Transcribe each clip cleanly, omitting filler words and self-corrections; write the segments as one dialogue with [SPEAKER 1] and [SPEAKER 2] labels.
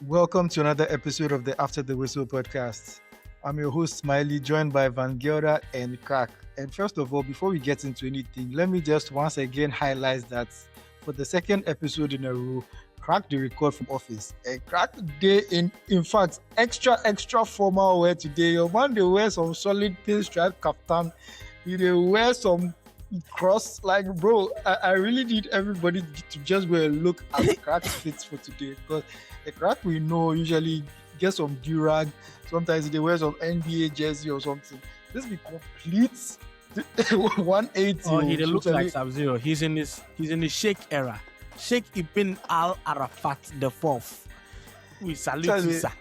[SPEAKER 1] Welcome to another episode of the After the Whistle podcast. I'm your host, Smyly, joined by Gelder and Crack. And first of all, before we get into anything, let me just once again highlight that for the second episode in a row, Crack the record from office. And Crack day in fact, extra formal wear today. Your man, they wear some solid pinstripe kaftan. They wear some cross, like, bro, I really need everybody to just go and look at Crack's fits for today, because the Crack we know usually get some durag, sometimes they wear some NBA jersey or something. This be complete 180.
[SPEAKER 2] Oh, he looks like Sub-Zero. He's in the Sheikh era. Sheikh Ibn Al Arafat the fourth. We salute you, sir.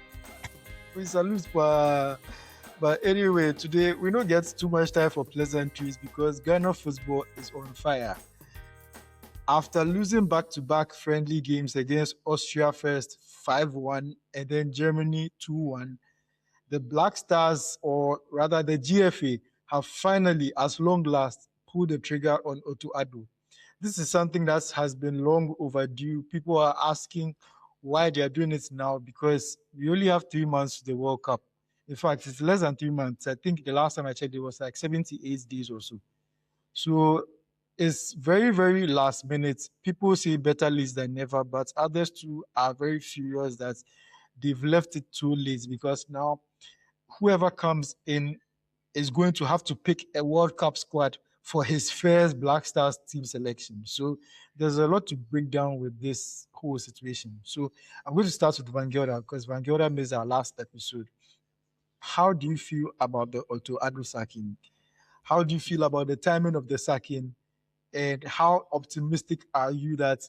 [SPEAKER 1] We salute, but anyway, today we don't get too much time for pleasantries because Ghana football is on fire. After losing back-to-back friendly games against Austria first 5-1 and then Germany 2-1, the Black Stars, or rather the GFA, have finally, as long last, pulled the trigger on Otto Addo. This is something that has been long overdue. People are asking why they are doing it now, because we only have 3 months to the World Cup. In fact, it's less than 3 months. I think the last time I checked, it was like 78 days or so. So it's very, very last minute. People say better late than never, but others too are very furious that they've left it too late, because now whoever comes in is going to have to pick a World Cup squad for his first Black Stars team selection. So there's a lot to break down with this whole situation. So I'm going to start with Gelder, because Gelder missed our last episode. How do you feel about the Otto Addo sacking? How do you feel about the timing of the sacking? And how optimistic are you that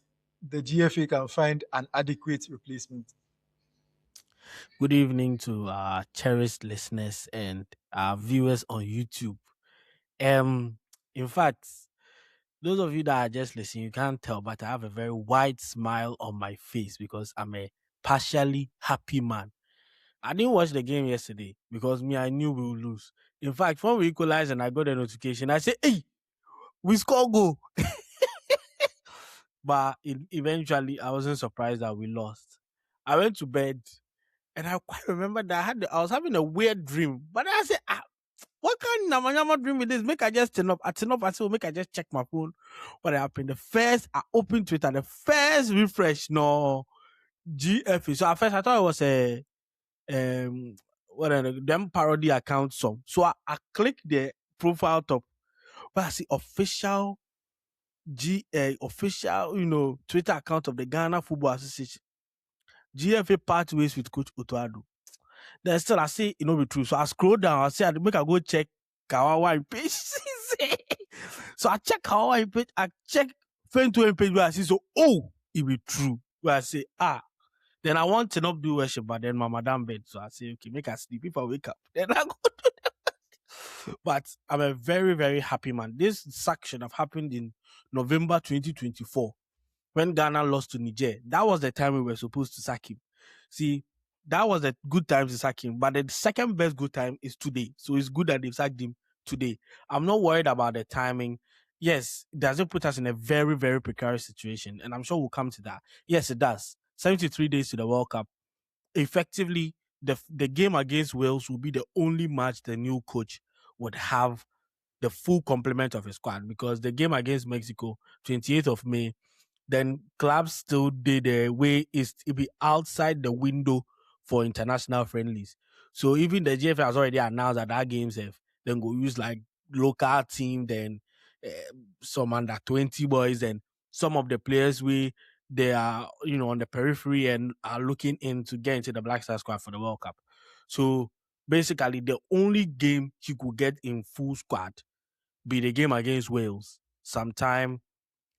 [SPEAKER 1] the GFA can find an adequate replacement?
[SPEAKER 2] Good evening to our cherished listeners and our viewers on YouTube. In fact, those of you that are just listening, you can't tell, but I have a very wide smile on my face because I'm a partially happy man. I didn't watch the game yesterday because I knew we would lose. In fact, when we equalized and I got a notification, I said, "Hey, we score goal." But eventually, I wasn't surprised that we lost. I went to bed and I quite remember that I was having a weird dream. But I said, what kind of Namanyama dream is this? Make I just turn up. I turn up. I said, make I just check my phone. What happened? I opened Twitter. The first refresh, no GFA. So at first I thought it was a them parody account some. So I clicked the profile top, but I see official Twitter account of the Ghana Football Association. GFA part ways with Coach Otto Addo. Then still I see be true. So I scroll down, I say I make I go check Kawawa page. So I check Kawawa page, I check Frontrunners page where I see it be true. Where I say then I want to not do worship, but then my madam bed. So I say, okay, make her sleep. If I wake up, then I go to them. But I'm a very, very happy man. This sack should have happened in November 2024 when Ghana lost to Niger. That was the time we were supposed to sack him. See, that was a good time to sack him. But the second best good time is today. So it's good that they've sacked him today. I'm not worried about the timing. Yes, it doesn't put us in a very, very precarious situation. And I'm sure we'll come to that. Yes, it does. 73 days to the World Cup. Effectively, the game against Wales will be the only match the new coach would have the full complement of his squad, because the game against Mexico, 28th of May, then clubs still did the way it be outside the window for international friendlies. So even the GFA has already announced that games have then go use like local team, then some under 20 boys, and some of the players they are on the periphery and are looking in to get into the Black Star squad for the World Cup. So basically, the only game he could get in full squad be the game against Wales sometime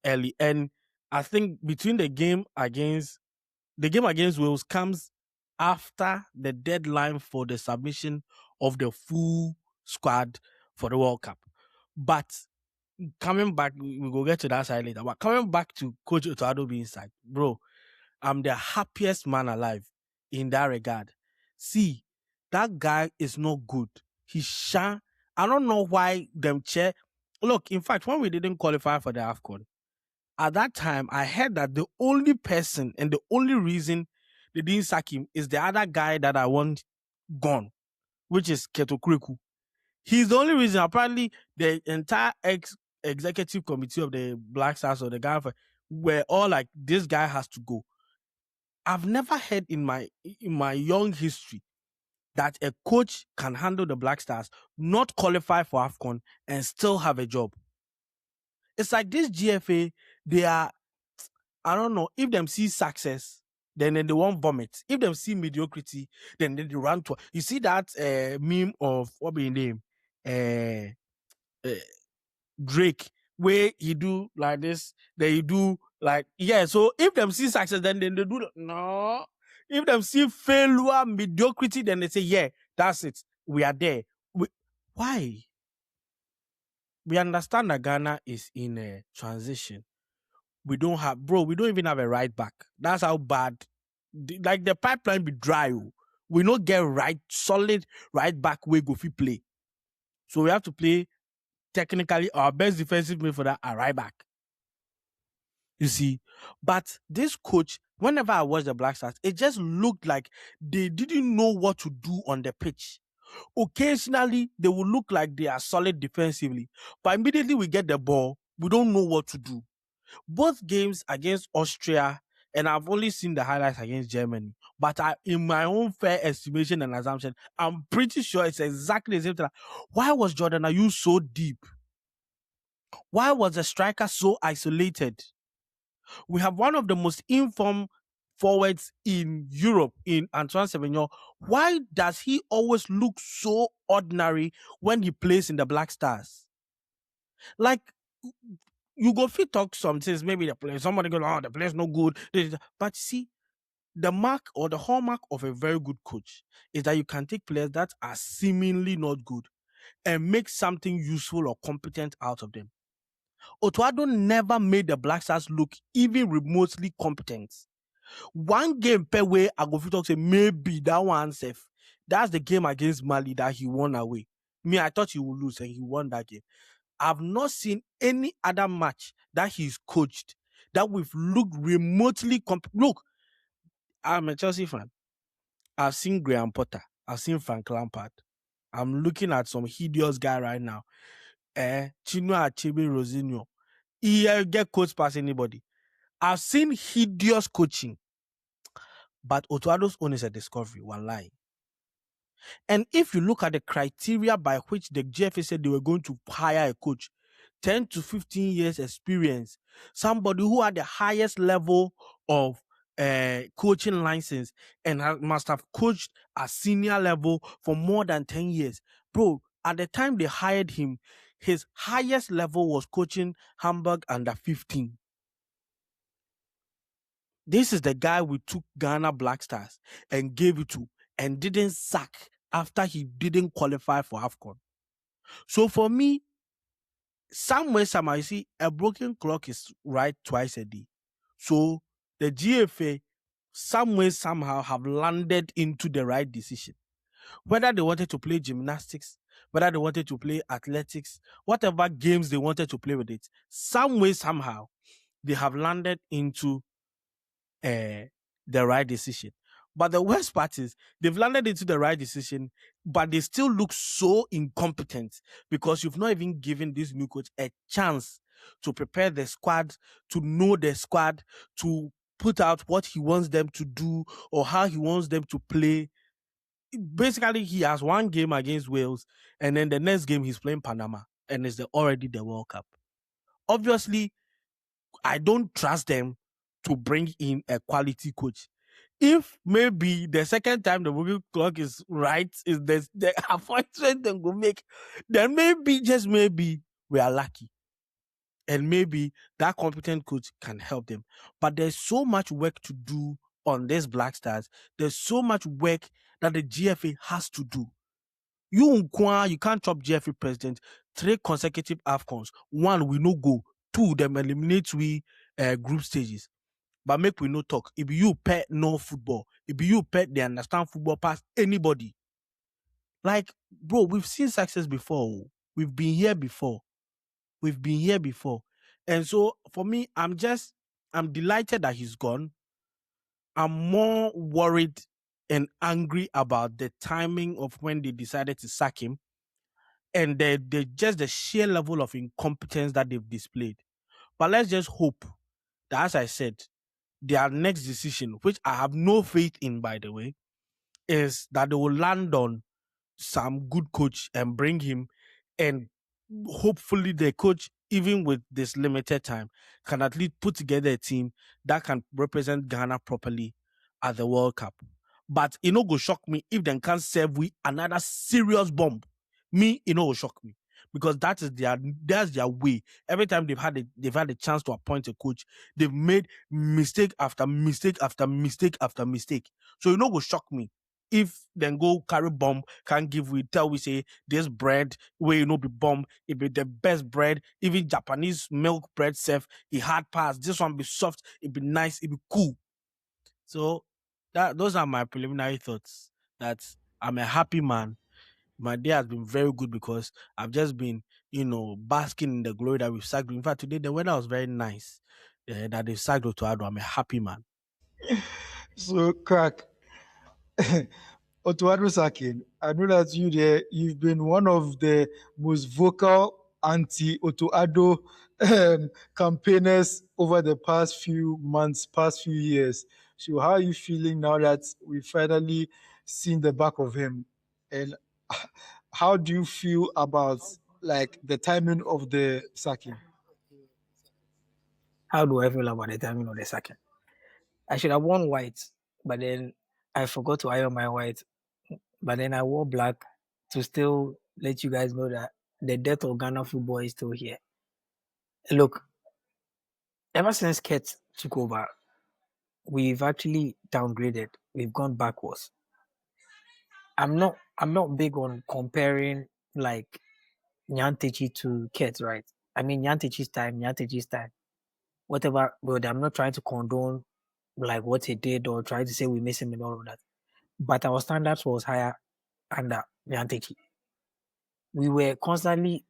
[SPEAKER 2] early. And I think between the game against Wales comes after the deadline for the submission of the full squad for the World Cup. But coming back, we will get to that side later. But coming back to Coach Otto Addo being sacked, bro, I'm the happiest man alive in that regard. See, that guy is not good. He's shy. I don't know why them chair. Look, in fact, when we didn't qualify for the AFCON, at that time, I heard that the only person and the only reason they didn't sack him is the other guy that I want gone, which is Keto Kuriku. He's the only reason. Apparently, the entire executive committee of the Black Stars or the guy were all like, this guy has to go. I've never heard in my young history that a coach can handle the Black Stars, not qualify for AFCON, and still have a job. It's like this GFA, they are, I don't know, if them see success, then they won't vomit. If them see mediocrity, then they run to. You see that meme of, what be name? Drake, where he do like this, they do like, yeah. So if them see success, then they do no. If them see failure, mediocrity, then they say, yeah, that's it. We are there. Why? We understand that Ghana is in a transition. We don't even have a right back. That's how bad. Like the pipeline be dry. We don't get solid right back where go play. So we have to play technically our best defensive midfielder a right back. You see, but this coach, whenever I watch the Black Stars, it just looked like they didn't know what to do on the pitch. Occasionally, they will look like they are solid defensively, but immediately we get the ball, we don't know what to do. Both games against Austria, and I've only seen the highlights against Germany, but in my own fair estimation and assumption, I'm pretty sure it's exactly the same thing. Why was Jordan Ayew so deep? Why was the striker so isolated? We have one of the most informed forwards in Europe in Antoine Semenyo. Why does he always look so ordinary when he plays in the Black Stars? Like, you go fit talk some things, maybe the player, somebody go, oh, the player's no good. But see, the mark or the hallmark of a very good coach is that you can take players that are seemingly not good and make something useful or competent out of them. Otto Addo never made the Black Stars look even remotely competent. One game per way, I go fit talk say maybe that one safe. That's the game against Smyly that he won away. Me, I thought he would lose and he won that game. I've not seen any other match that he's coached that we've looked remotely Look, I'm a Chelsea fan. I've seen Graham Potter. I've seen Frank Lampard. I'm looking at some hideous guy right now. Chino Achebe Rosinho. He get coached past anybody. I've seen hideous coaching. But Otto Addo's own is a discovery, one lie. And if you look at the criteria by which the GFA said they were going to hire a coach, 10 to 15 years experience, somebody who had the highest level of coaching license and must have coached at senior level for more than 10 years. Bro, at the time they hired him, his highest level was coaching Hamburg under 15. This is the guy we took Ghana Black Stars and gave it to and didn't sack after he didn't qualify for AFCON. So for me, somewhere, you see, a broken clock is right twice a day. So the GFA, somewhere, somehow have landed into the right decision. Whether they wanted to play gymnastics, whether they wanted to play athletics, whatever games they wanted to play with it, somewhere, somehow, they have landed into the right decision. But the worst part is they've landed into the right decision, but they still look so incompetent because you've not even given this new coach a chance to prepare the squad, to know the squad, to put out what he wants them to do or how he wants them to play. Basically, he has one game against Wales, and then the next game he's playing Panama, and it's already the World Cup. Obviously, I don't trust them to bring in a quality coach. If maybe the second time the working clock is right, is the appointment they go make, then maybe, just maybe, we are lucky. And maybe that competent coach can help them. But there's so much work to do on these Black Stars. There's so much work that the GFA has to do. You can't chop GFA president 3 consecutive AFCONs. 1, we no go. 2, them eliminate we group stages. But make we no talk. If you pet no football, if you pet they understand football past anybody. Like, bro, we've seen success before. We've been here before. And so for me, I'm delighted that he's gone. I'm more worried and angry about the timing of when they decided to sack him and the just the sheer level of incompetence that they've displayed. But let's just hope that, as I said, their next decision, which I have no faith in, by the way, is that they will land on some good coach and bring him, and hopefully the coach, even with this limited time, can at least put together a team that can represent Ghana properly at the World Cup. But it no go shock me if they can't serve we another serious bomb. Me, it no go shock me because that's their way. Every time they've had a chance to appoint a coach, they've made mistake after mistake after mistake after mistake. So it no go shock me if then go carry bomb, can give we tell we say this bread where you know be bomb, it be the best bread, even Japanese milk bread self, it hard pass. This one be soft, it be nice, it be cool. So that those are my preliminary thoughts. That I'm a happy man. My day has been very good because I've just been, basking in the glory that we've sacked. In fact, today the weather was very nice. That they've sacked Otto Addo. I'm a happy man.
[SPEAKER 1] So, crack. Otto Addo Sakin, I know that you've been one of the most vocal anti-Otto Addo campaigners over the past few months, past few years. So how are you feeling now that we finally seen the back of him? And how do you feel about like the timing of the sacking?
[SPEAKER 3] How do I feel about the timing of the second? I should have worn white, but then I forgot to iron my white. But then I wore black to still let you guys know that the death of Ghana football is still here. Look, ever since Ket took over, we've actually downgraded. We've gone backwards. I'm not big on comparing like Nyantechi to Ket, right? I mean Nyantechi's time. Whatever, but I'm not trying to condone like what he did or try to say we miss him and all of that. But our standards was higher under Nyantechi. We were constantly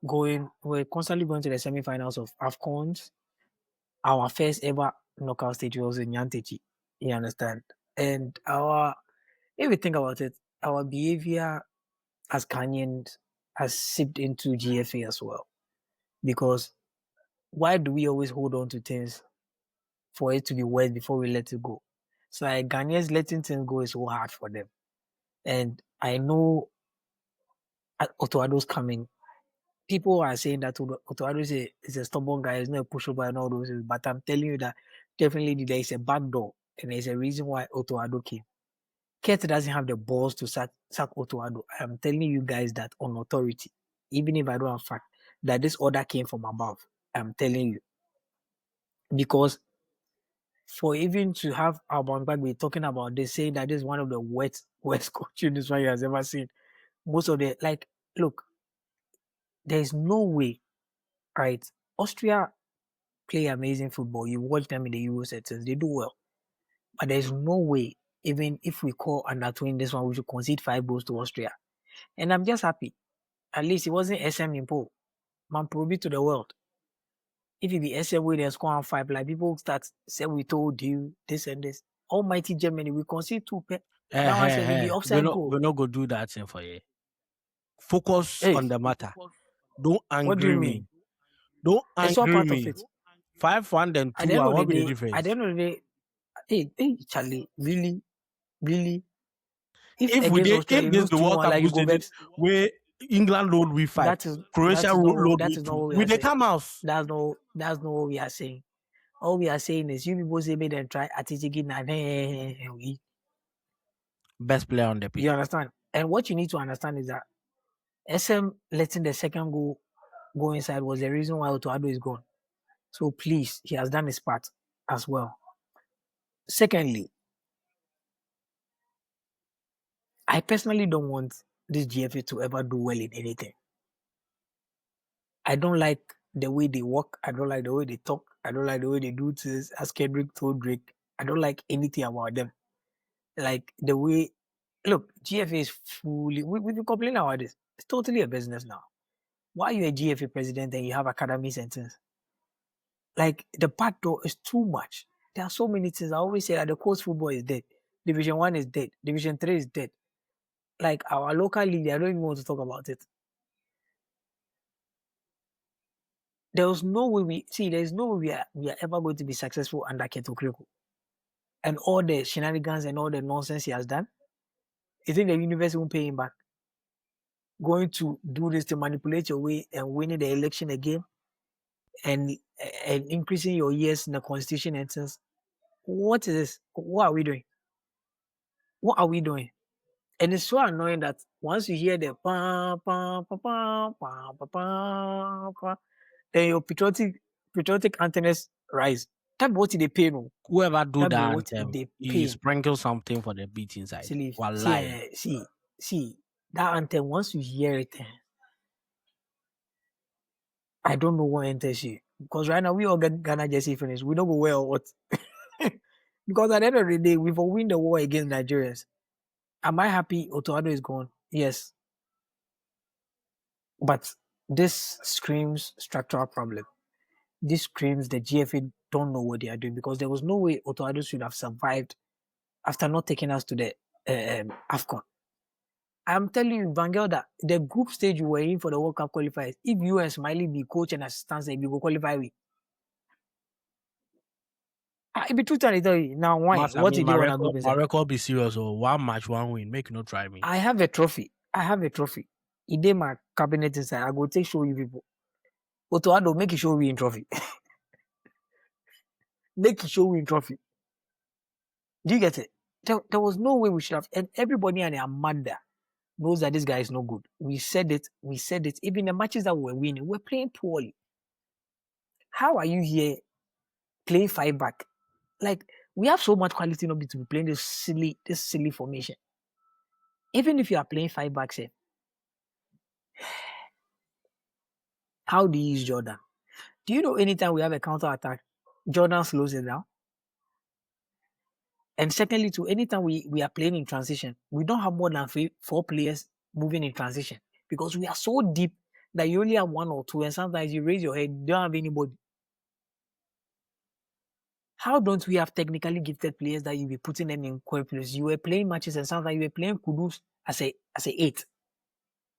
[SPEAKER 3] going to the semi-finals of AFCONs. Our first ever knockout stage was in Nyantechi. You understand? And if you think about it, our behavior as Ghanaians has seeped into GFA as well. Because why do we always hold on to things for it to be worse before we let it go? So like Ghanaians letting things go is so hard for them. And I know Otto Addo's coming. People are saying that Otto Addo is a stubborn guy, he's not a pushover and all those things. But I'm telling you that definitely there is a back door and there's a reason why Otto Addo came. Ket doesn't have the balls to sack Otto Addo. I'm telling you guys that on authority, even if I don't have fact, that this order came from above. I'm telling you. Because for even to have Alban Bagbe talking about this, saying that this is one of the worst coaching this one he has ever seen. Most of the, look, there's no way, right? Austria play amazing football. You watch them in the Euro settings, they do well. But there's no way, even if we call under 20 this one, we should concede 5 goals to Austria. And I'm just happy. At least it wasn't SM in Pool. Man, prove it to the world. If it be SM way, they score on 5, like people start say we told you this and this. Almighty Germany, we concede 2 pet. That one said the offside goal.
[SPEAKER 2] We're not going to do that thing for you. Focus
[SPEAKER 3] Hey,
[SPEAKER 2] on the matter. Don't
[SPEAKER 3] what do you
[SPEAKER 2] angry
[SPEAKER 3] mean?
[SPEAKER 2] me. Don't
[SPEAKER 3] It's all
[SPEAKER 2] angry
[SPEAKER 3] part of
[SPEAKER 2] me.
[SPEAKER 3] it.
[SPEAKER 2] 5-1 then
[SPEAKER 3] At
[SPEAKER 2] 2.
[SPEAKER 3] the end
[SPEAKER 2] I
[SPEAKER 3] of the
[SPEAKER 2] want be the
[SPEAKER 3] day,
[SPEAKER 2] difference.
[SPEAKER 3] at the end of the day, hey, Charlie, really? If
[SPEAKER 2] If
[SPEAKER 3] against Austria
[SPEAKER 2] if
[SPEAKER 3] you
[SPEAKER 2] this
[SPEAKER 3] lose
[SPEAKER 2] the
[SPEAKER 3] 2-1,
[SPEAKER 2] World Cup
[SPEAKER 3] like you
[SPEAKER 2] group
[SPEAKER 3] go
[SPEAKER 2] stages
[SPEAKER 3] vex,
[SPEAKER 2] where England load we 5,
[SPEAKER 3] that is
[SPEAKER 2] Croatia load we 2,
[SPEAKER 3] what we
[SPEAKER 2] we
[SPEAKER 3] are
[SPEAKER 2] they
[SPEAKER 3] saying.
[SPEAKER 2] come out.
[SPEAKER 3] That's not what we are saying. All we are saying is you people say me then try Atitigi and we.
[SPEAKER 2] Best player on the pitch.
[SPEAKER 3] You understand? And what you need to understand is that SM letting the second goal go inside was the reason why Otto Addo is gone. So please, he has done his part as well. Secondly, I personally don't want this GFA to ever do well in anything. I don't like the way they walk. I don't like the way they talk. I don't like the way they do things. As Kendrick told Drake, I don't like anything about them. Like the way, look, GFA is fully, we've been complaining about this. It's totally a business now. Why are you a GFA president and you have academy sentence? Like the back door is too much. There are so many things. I always say that the coast football is dead. Division 1 is dead. Division 3 is dead. Like our local league, I don't even want to talk about it. There's no way we are ever going to be successful under Keto Kreko. And all the shenanigans and all the nonsense he has done. You think the university won't pay him back? Going to do this to manipulate your way and winning the election again and increasing your years in the constitution and things. What is this? What are we doing? What are we doing? And it's so annoying that once you hear the pa pa pa pa pa pa pa pa, then your patriotic anthems rise. That what they pay no.
[SPEAKER 2] Whoever do
[SPEAKER 3] That be
[SPEAKER 2] that
[SPEAKER 3] what
[SPEAKER 2] anthem,
[SPEAKER 3] they
[SPEAKER 2] you
[SPEAKER 3] pay.
[SPEAKER 2] sprinkle something for the beat inside.
[SPEAKER 3] See,
[SPEAKER 2] Wallahi.
[SPEAKER 3] see, that anthem, once you hear it, I don't know what enters you. Because right now we all get Ghana jersey finished. We don't go well what. Because at the end of the day, we've win the war against Nigerians. Am I happy Otto Addo is gone? Yes. But this screams structural problem. This screams the GFA don't know what they are doing, because there was no way Otto Addo should have survived after not taking us to the AFCON. I'm telling you, Van Gelder, the group stage you were in for the World Cup qualifiers, if you and Smyly be coach and assistant, if you go qualify with. It be true to tell you. Now, why?
[SPEAKER 2] Master,
[SPEAKER 3] What you do on a
[SPEAKER 2] my
[SPEAKER 3] group?
[SPEAKER 2] record be serious. Or 1 match, 1 win. Make you not try me.
[SPEAKER 3] I have a trophy. It did my cabinet inside. I go take show you people. Otto Addo, make it show we in trophy. Make it show we in trophy. Do you get it? There was no way we should have. And everybody and their mother knows that this guy is no good. We said it. Even the matches that we were winning, we're playing poorly. How are you here playing 5 back? Like, we have so much quality not to be playing this silly formation. Even if you are playing 5 backs here, how do you use Jordan? Do you know anytime we have a counter attack, Jordan slows it down? And secondly, too, anytime we are playing in transition, we don't have more than 4 players moving in transition, because we are so deep that you only have 1 or 2, and sometimes you raise your head, you don't have anybody. How don't we have technically gifted players that you be putting them in core players? You were playing matches and sometimes you were playing Kudus as a 8,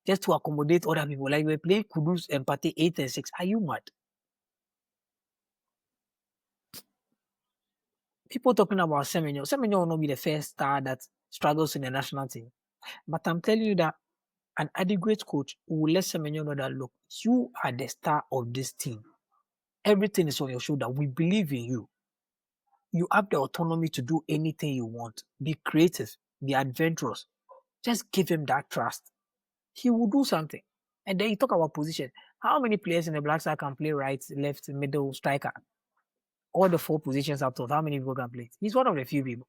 [SPEAKER 3] just to accommodate other people. Like you were playing Kudus and Pate 8 and 6. Are you mad? People talking about Semenyo. Semenyo will not be the first star that struggles in the national team. But I'm telling you that an adequate coach will let Semenyo know that, look, you are the star of this team. Everything is on your shoulder. We believe in you. You have the autonomy to do anything you want. Be creative. Be adventurous. Just give him that trust. He will do something. And then you talk about position. How many players in the Black Star can play right, left, middle, striker? All the 4 positions up to how many people can play? He's one of the few people.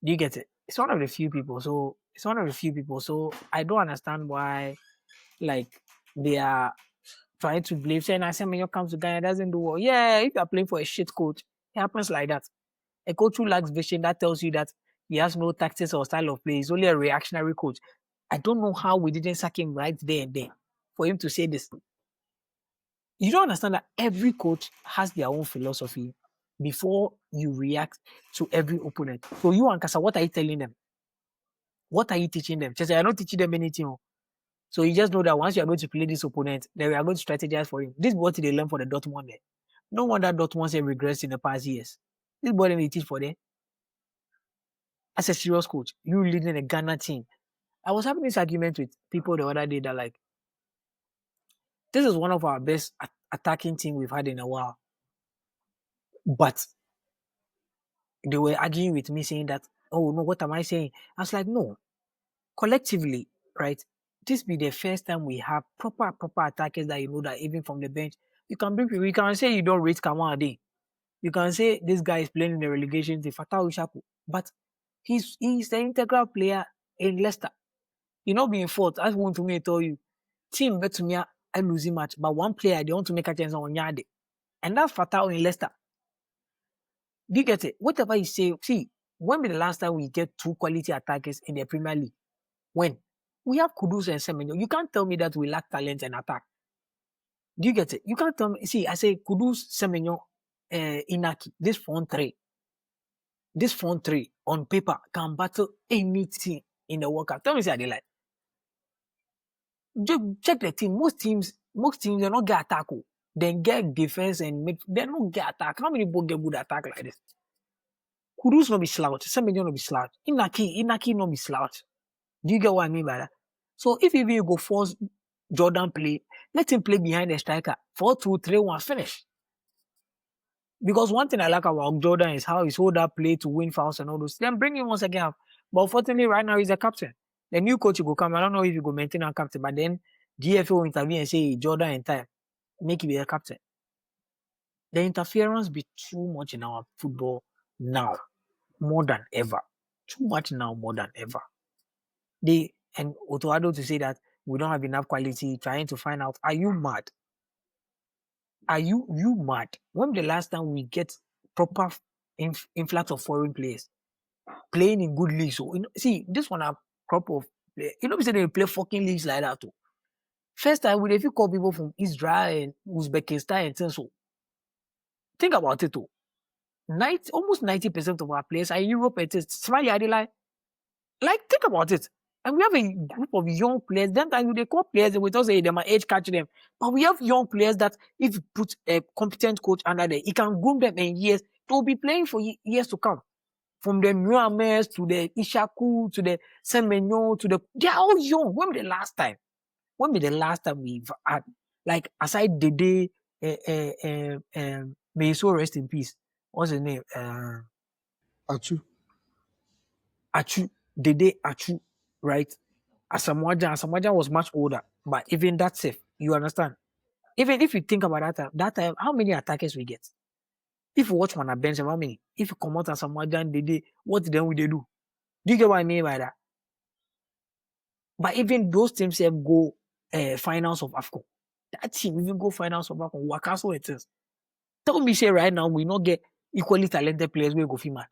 [SPEAKER 3] Do you get it? It's one of the few people. So I don't understand why, like, they are trying to blame. Saying Semenyo comes to Ghana, doesn't do well. Yeah, if you are playing for a shit coach, it happens like that. A coach who lacks vision, that tells you that he has no tactics or style of play. He's only a reactionary coach. I don't know how we didn't sack him right there and then for him to say this. You don't understand that every coach has their own philosophy before you react to every opponent. So you and Kasa, what are you telling them? What are you teaching them? Just say, I'm not teaching them anything. So you just know that once you are going to play this opponent, then we are going to strategize for him. This is what they learn for the Dortmund. No wonder Dortmund have regressed in the past years. This is what they teach for them. As a serious coach, you leading a Ghana team. I was having this argument with people the other day that, like, this is one of our best attacking team we've had in a while. But they were arguing with me saying that, oh no, what am I saying? I was like, no. Collectively, right? This be the first time we have proper attackers that you know that even from the bench, you can bring people. You can say you don't rate Kamade. You can say this guy is playing in the relegation team, Fatah Ushaku. But he's the integral player in Leicester. You know, being fourth, I want to tell you, team bet to me I losing match, but one player they want to make a chance on Yade. And that's Fatah in Leicester. Do you get it? Whatever you say, see, when be the last time we get 2 quality attackers in the Premier League? When? We have Kudus and Semenyo. You can't tell me that we lack talent and attack. Do you get it? You can't tell me. See, I say Kudus, Semenyo, Inaki, this front three on paper can battle anything in the World Cup. Tell me, say they like. Check the team. Most teams, they not get attack. They get defense and they don't get attack. How many people get good attack like this? Kudus not be slouch. Semenyo not be slouch. Inaki not be slouch. Do you get what I mean by that? So if even you go force Jordan play, let him play behind the striker. 4-2-3-1, finish. Because one thing I like about Jordan is how he's hold that play to win fouls and all those. Then bring him once again. But unfortunately, right now he's a captain. The new coach will come. I don't know if he will maintain a captain, but then GFA will intervene and say Jordan in time, make him be a captain. The interference be too much in our football now, more than ever. Too much now, more than ever. And Otto Addo to say that we don't have enough quality, trying to find out, are you mad? Are you mad? When the last time we get proper influx of foreign players playing in good leagues? So see, this one a crop of players. We say they play fucking leagues like that too. First time if you call people from Israel and Uzbekistan and things so. Think about it too. Almost 90% of our players are in Europe. It is Smyly, are they like think about it. And we have a group of young players. Then they call players, we don't say them are age catch them. But we have young players that if you put a competent coach under there, he can groom them in years. They'll be playing for years to come. From the Muamers to the Ishaku to the Semenyo to they're all young. When was the last time? We've had, like, aside the day, may his soul rest in peace. What's his name?
[SPEAKER 1] Achu.
[SPEAKER 3] Dede Achu, right? Asamoah was much older, but even that's safe. You understand? Even if you think about that time, how many attackers we get? If you watch one at bench, how many? If you come out Asamoah Dede, what then will they do? Do you get what I mean by that? But even those teams have go finals of AFCON. That team even go finals of AFCON. Wakaso it is. Tell me, say right now we not get equally talented players we go mad.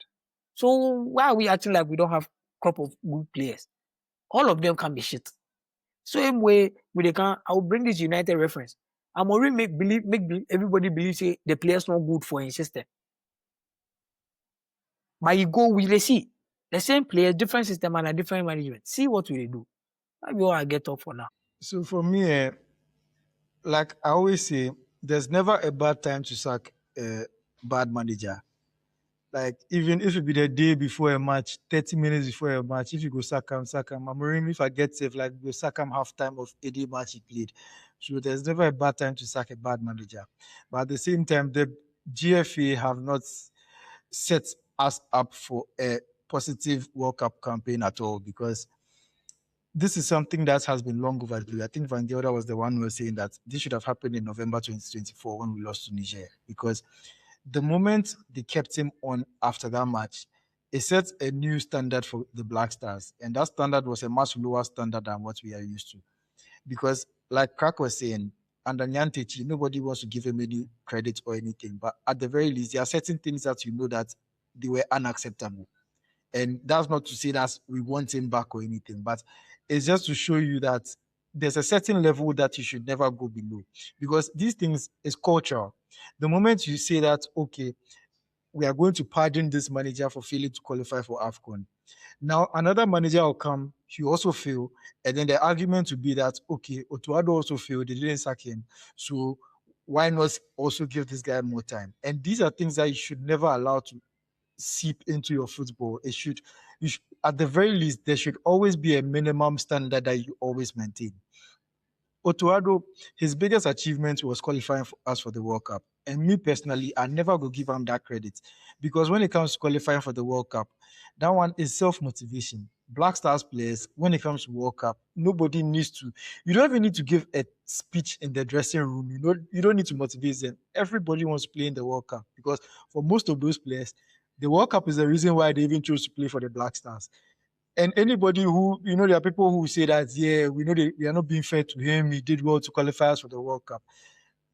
[SPEAKER 3] So why are we acting like we don't have crop of good players? All of them can be shit. Same way I will bring this United reference. I'm already make everybody believe say the players not good for a system. But you go, we see the same players, different system and a different management. See what we do. That's what I get up for now.
[SPEAKER 1] So for me, like I always say, there's never a bad time to sack a bad manager. Like, even if it be the day before a match, 30 minutes before a match, if you go sack him. Amorim, if I get safe, like, go sack him half time of any match he played. So there's never a bad time to sack a bad manager. But at the same time, the GFA have not set us up for a positive World Cup campaign at all, because this is something that has been long overdue. I think Van Gelder was the one who was saying that this should have happened in November 2024 when we lost to Niger, because the moment they kept him on after that match, it set a new standard for the Black Stars. And that standard was a much lower standard than what we are used to. Because, like Crack was saying, under Nyantechi, nobody wants to give him any credit or anything. But at the very least, there are certain things that you know that they were unacceptable. And that's not to say that we want him back or anything, but it's just to show you that there's a certain level that you should never go below. Because these things is cultural. The moment you say that, okay, we are going to pardon this manager for failing to qualify for AFCON, now another manager will come, he also fail, and then the argument will be that, okay, Otto Addo also failed, they didn't sack him, so why not also give this guy more time? And these are things that you should never allow to seep into your football. You should, at the very least, there should always be a minimum standard that you always maintain. Otto Addo, his biggest achievement was qualifying for us for the World Cup. And me personally, I never go give him that credit, because when it comes to qualifying for the World Cup, that one is self-motivation. Black Stars players, when it comes to World Cup, nobody needs to. You don't even need to give a speech in the dressing room. You don't need to motivate them. Everybody wants to play in the World Cup, because for most of those players, the World Cup is the reason why they even chose to play for the Black Stars. And anybody who, there are people who say that, yeah, we know we are not being fair to him. He did well to qualify us for the World Cup.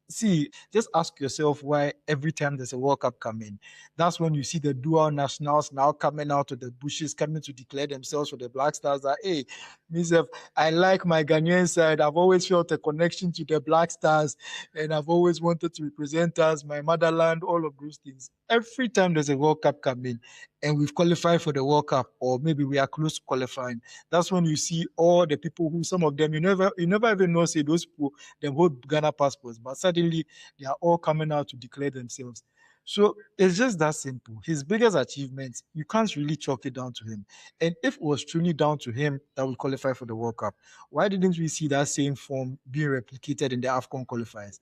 [SPEAKER 1] see, just ask yourself why every time there's a World Cup coming, that's when you see the dual nationals now coming out of the bushes, coming to declare themselves for the Black Stars. That hey, myself, I like my Ghanaian side. I've always felt a connection to the Black Stars, and I've always wanted to represent us, my motherland, all of those things. Every time there's a World Cup coming, and we've qualified for the World Cup, or maybe we are close to qualifying, that's when you see all the people who, some of them you never even know, say those people them hold Ghana passports, but suddenly they are all coming out to declare themselves. So it's just that simple. His biggest achievement, you can't really chalk it down to him. And if it was truly down to him that would qualify for the World Cup, why didn't we see that same form being replicated in the AFCON qualifiers?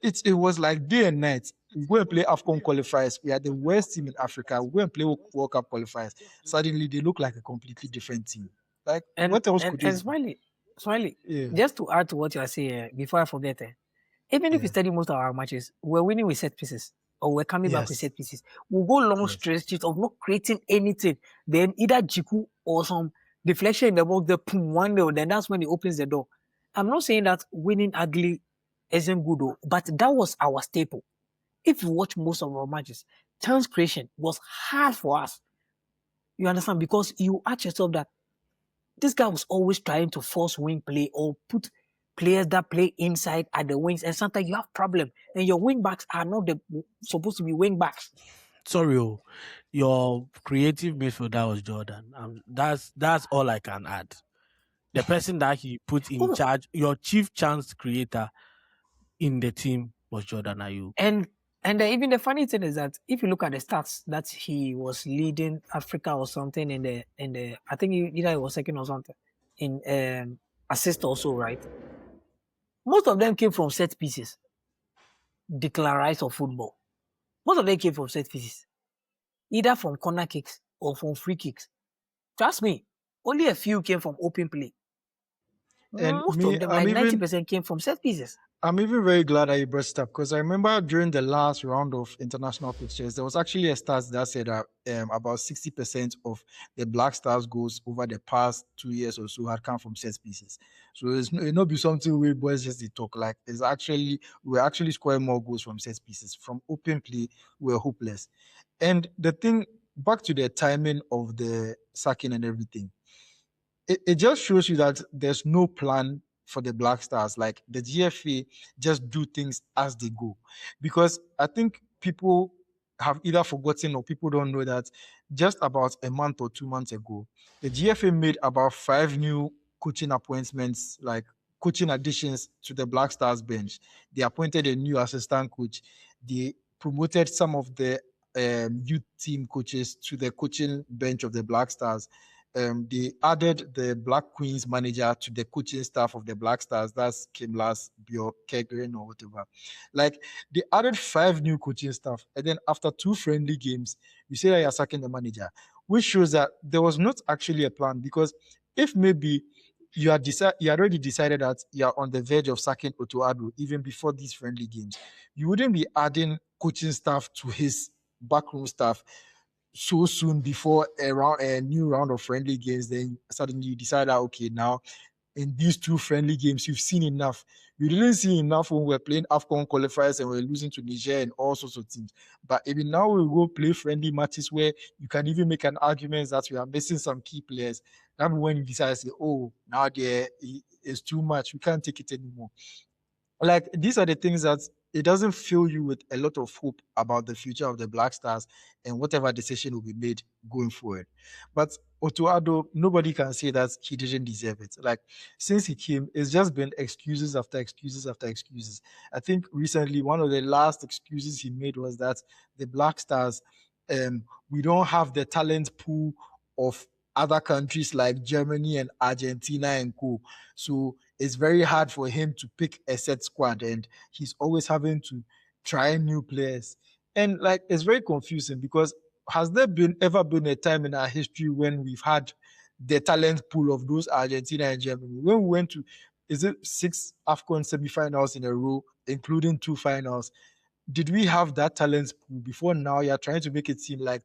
[SPEAKER 1] It was like day and night. We go and play AFCON qualifiers. We are the worst team in Africa. We go and play World Cup qualifiers. Suddenly they look like a completely different team. Like
[SPEAKER 3] And
[SPEAKER 1] what else
[SPEAKER 3] and
[SPEAKER 1] could
[SPEAKER 3] and
[SPEAKER 1] it be?
[SPEAKER 3] Smiley,
[SPEAKER 1] Yeah.
[SPEAKER 3] just to add to what you are saying, before I forget, even if you
[SPEAKER 1] Yeah.
[SPEAKER 3] study most of our matches, we're winning with set pieces or we're coming back with
[SPEAKER 1] Yes.
[SPEAKER 3] set pieces. We'll go long
[SPEAKER 1] Yes.
[SPEAKER 3] stretches of not creating anything. Then either Jiku or some deflection in the box, the pum one day, then that's when it opens the door. I'm not saying that winning ugly isn't good, though, but that was our staple. If you watch most of our matches, chance creation was hard for us. You understand? Because you ask yourself that this guy was always trying to force wing play or put players that play inside at the wings, and sometimes you have problem, and your wing backs are not supposed to be wing backs.
[SPEAKER 2] Sorry, your creative midfielder was Jordan. That's all I can add. The person that he put in
[SPEAKER 3] Oh,
[SPEAKER 2] charge, your chief chance creator in the team was Jordan Ayew.
[SPEAKER 3] and even the funny thing is that if you look at the stats that he was leading Africa or something in the I think either he was second or something in assist also, right? Most of them came from set pieces, declarized of football. Most of them came from set pieces, either from corner kicks or from free kicks. Trust me, only a few came from open play.
[SPEAKER 1] And
[SPEAKER 3] Most
[SPEAKER 1] me,
[SPEAKER 3] of them,
[SPEAKER 1] I'm
[SPEAKER 3] like
[SPEAKER 1] even
[SPEAKER 3] 90%, came from set pieces.
[SPEAKER 1] I'm even very glad that you brought it up because I remember during the last round of international fixtures, there was actually a stat that said that about 60% of the Black Stars goals over the past 2 years or so had come from set pieces. So it not be something we boys just they talk like. It's actually we're actually scoring more goals from set pieces. From open play, we're hopeless. And the thing back to the timing of the sacking and everything, it just shows you that there's no plan for the Black Stars. Like the GFA just do things as they go. Because I think people have either forgotten or people don't know that just about a month or 2 months ago, the GFA made about 5 new coaching appointments, like coaching additions to the Black Stars bench. They appointed a new assistant coach. They promoted some of the youth team coaches to the coaching bench of the Black Stars. They added the Black Queens manager to the coaching staff of the Black Stars. That's Kimlas, Bio, Kegren, or whatever. Like they added 5 new coaching staff, and then after 2 friendly games, you say that you're sacking the manager, which shows that there was not actually a plan. Because if maybe you had already decided that you're on the verge of sacking Otto Addo even before these friendly games, you wouldn't be adding coaching staff to his backroom staff so soon before a new round of friendly games. Then suddenly you decide that okay, now in these 2 friendly games you've seen enough. You didn't see enough when we were playing AFCON qualifiers and we we're losing to Niger and all sorts of teams. But even now we go play friendly matches where you can even make an argument that we are missing some key players. That's when you decide to say, oh, now there is too much. We can't take it anymore. Like these are the things that it doesn't fill you with a lot of hope about the future of the Black Stars and whatever decision will be made going forward. But Otto Addo, nobody can say that he didn't deserve it. Like since he came, it's just been excuses after excuses after excuses. I think recently one of the last excuses he made was that the Black Stars, we don't have the talent pool of other countries like Germany and Argentina and co. So it's very hard for him to pick a set squad, and he's always having to try new players. And like it's very confusing because has there been ever been a time in our history when we've had the talent pool of those Argentina and Germany? When we went to, is it 6 AFCON semi-finals in a row, including 2 finals? Did we have that talent pool before? Now you're trying to make it seem like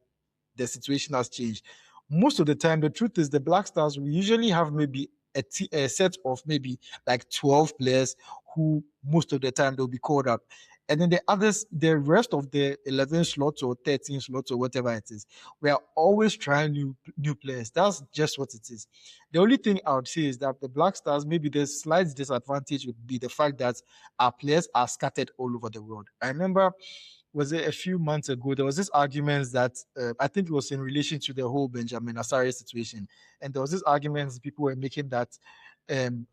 [SPEAKER 1] the situation has changed. Most of the time, the truth is the Black Stars, we usually have maybe a set of maybe like 12 players who most of the time they'll be called up. And then the others, the rest of the 11 slots or 13 slots or whatever it is, we are always trying new players. That's just what it is. The only thing I would say is that the Black Stars, maybe the slight disadvantage would be the fact that our players are scattered all over the world. I remember, was it a few months ago, there was this argument that I think it was in relation to the whole Benjamin Asare situation. And there was this argument people were making that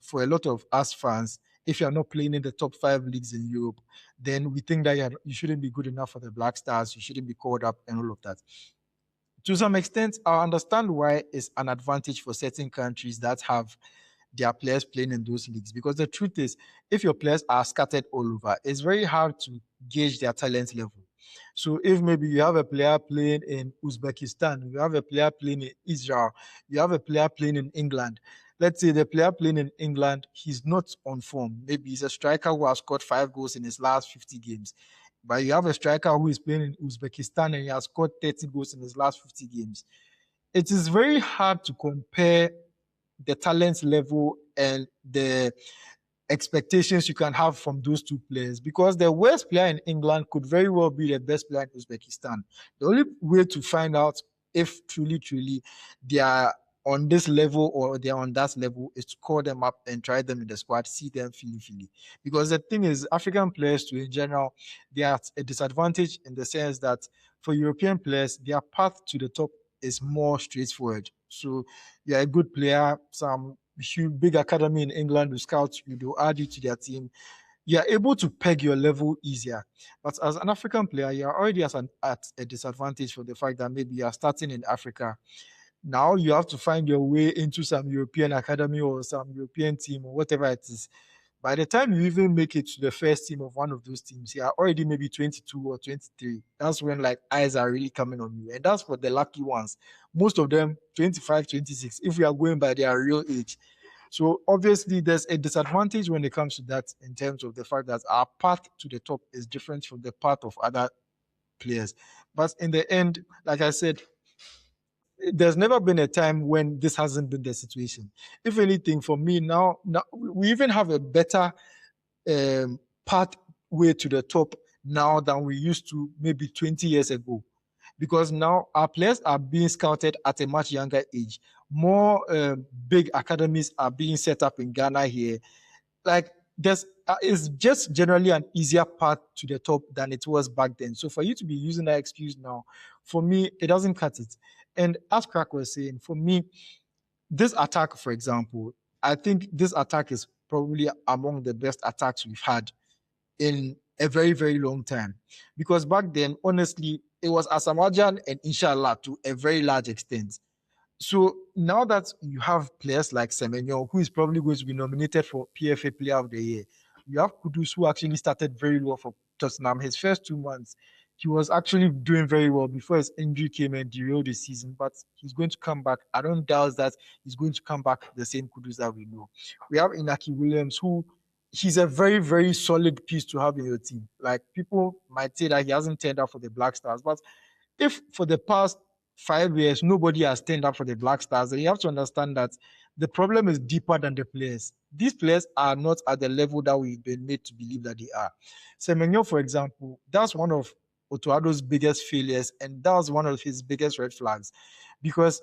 [SPEAKER 1] for a lot of us fans, if you're not playing in the top 5 leagues in Europe, then we think that you shouldn't be good enough for the Black Stars, you shouldn't be called up and all of that. To some extent, I understand why it's an advantage for certain countries that have their players playing in those leagues. Because the truth is, if your players are scattered all over, it's very hard to gauge their talent level. So if maybe you have a player playing in Uzbekistan, you have a player playing in Israel, you have a player playing in England. Let's say the player playing in England, he's not on form. Maybe he's a striker who has scored 5 goals in his last 50 games. But you have a striker who is playing in Uzbekistan and he has scored 30 goals in his last 50 games. It is very hard to compare the talent level and the expectations you can have from those two players, because the worst player in England could very well be the best player in Uzbekistan. The only way to find out if truly they are on this level or they're on that level is to call them up and try them in the squad, see them feely. Because the thing is, African players too, in general, they are at a disadvantage in the sense that for European players, their path to the top is more straightforward. So you're a good player, some huge big academy in England will scout you, they'll add you to their team. You're able to peg your level easier. But as an African player, you're already at a disadvantage for the fact that maybe you're starting in Africa. Now you have to find your way into some European academy or some European team or whatever it is. By the time you even make it to the first team of one of those teams, you are already maybe 22 or 23. That's when like eyes are really coming on you. And that's for the lucky ones. Most of them 25, 26, if we are going by their real age. So obviously there's a disadvantage when it comes to that in terms of the fact that our path to the top is different from the path of other players. But in the end, like I said, there's never been a time when this hasn't been the situation. If anything, for me now we even have a better pathway to the top now than we used to maybe 20 years ago, because now our players are being scouted at a much younger age. More big academies are being set up in Ghana here. Like there's it's just generally an easier path to the top than it was back then. So for you to be using that excuse now, for me, it doesn't cut it. And as Crack was saying, for me, this attack, for example, I think this attack is probably among the best attacks we've had in a very, very long time. Because back then, honestly, it was Asamajan and Inshallah to a very large extent. So now that you have players like Semenyo, who is probably going to be nominated for PFA Player of the Year, you have Kudus, who actually started very well for Tottenham. His first 2 months, he was actually doing very well before his injury came and derailed the season, but he's going to come back. I don't doubt that he's going to come back the same Kudus that we know. We have Inaki Williams, who he's a very, very solid piece to have in your team. Like people might say that he hasn't turned out for the Black Stars, but if for the past 5 years nobody has turned up for the Black Stars, then you have to understand that the problem is deeper than the players. These players are not at the level that we've been made to believe that they are. Semenyo, for example, that's one of Otto Addo's biggest failures, and that was one of his biggest red flags. Because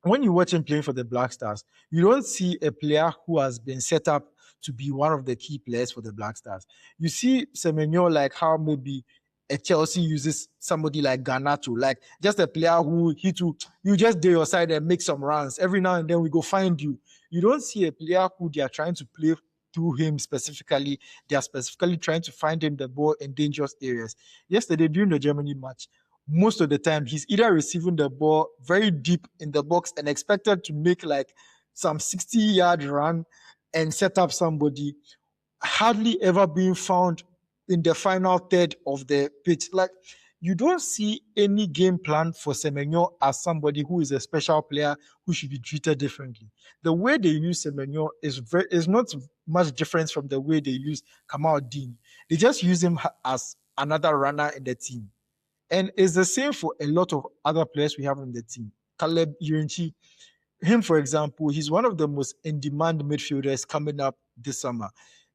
[SPEAKER 1] when you watch him playing for the Black Stars, you don't see a player who has been set up to be one of the key players for the Black Stars. You see Semenyo like how maybe a Chelsea uses somebody like Garnacho, like just a player who you just do your side and make some runs. Every now and then we go find you. You don't see a player who they are trying to play through him specifically. They are specifically trying to find him the ball in dangerous areas. Yesterday during the Germany match, most of the time he's either receiving the ball very deep in the box and expected to make like some 60-yard run and set up somebody, hardly ever being found in the final third of the pitch. Like you don't see any game plan for Semenyo as somebody who is a special player who should be treated differently. The way they use Semenyo is not much different from the way they use Kamal Dean. They just use him as another runner in the team. And it's the same for a lot of other players we have in the team. Caleb Irinchi, him, for example, he's one of the most in-demand midfielders coming up this summer.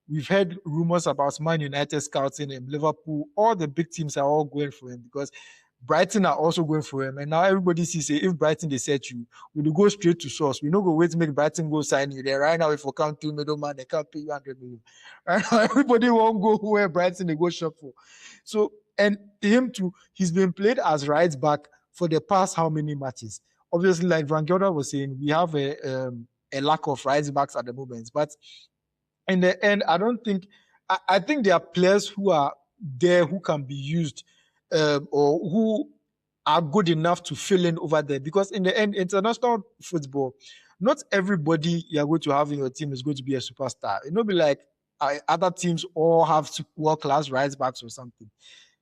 [SPEAKER 1] We've heard rumors about Man United scouting him, Liverpool, all the big teams are all going for him because Brighton are also going for him. And now everybody sees if Brighton they set you, we will go straight to source. We don't go wait to make Brighton go sign you there. Right now, if we come to middleman, they can't pay you 100 million. Right now, everybody won't go where Brighton they go shop for. So, and him too, he's been played as right back for the past how many matches? Obviously, like Van Gelder was saying, we have a lack of right backs at the moment. But in the end, I don't think I think there are players who are there who can be used or who are good enough to fill in over there. Because in the end, international football, not everybody you're going to have in your team is going to be a superstar. It will be like other teams all have world-class right backs or something.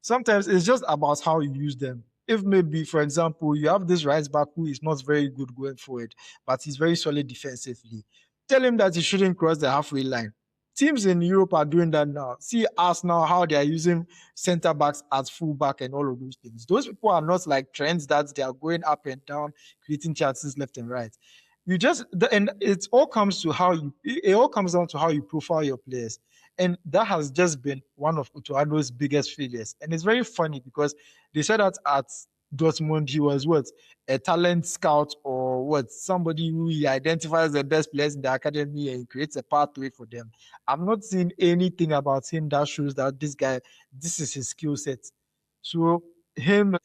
[SPEAKER 1] Sometimes it's just about how you use them. If maybe, for example, you have this right back who is not very good going forward, but he's very solid defensively, tell him that he shouldn't cross the halfway line. Teams in Europe are doing that now. See us now, how they are using center backs as fullback and all of those things. Those people are not like trends that they are going up and down, creating chances left and right. You just and it all comes to how you. It all comes down to how you profile your players, and that has just been one of Otto Addo's biggest failures. And it's very funny because they said that at Dortmund he was what, a talent scout or what, somebody who he identifies the best players in the academy and creates a pathway for them. I've not seen anything about him that shows that this guy, this is his skill set. So him,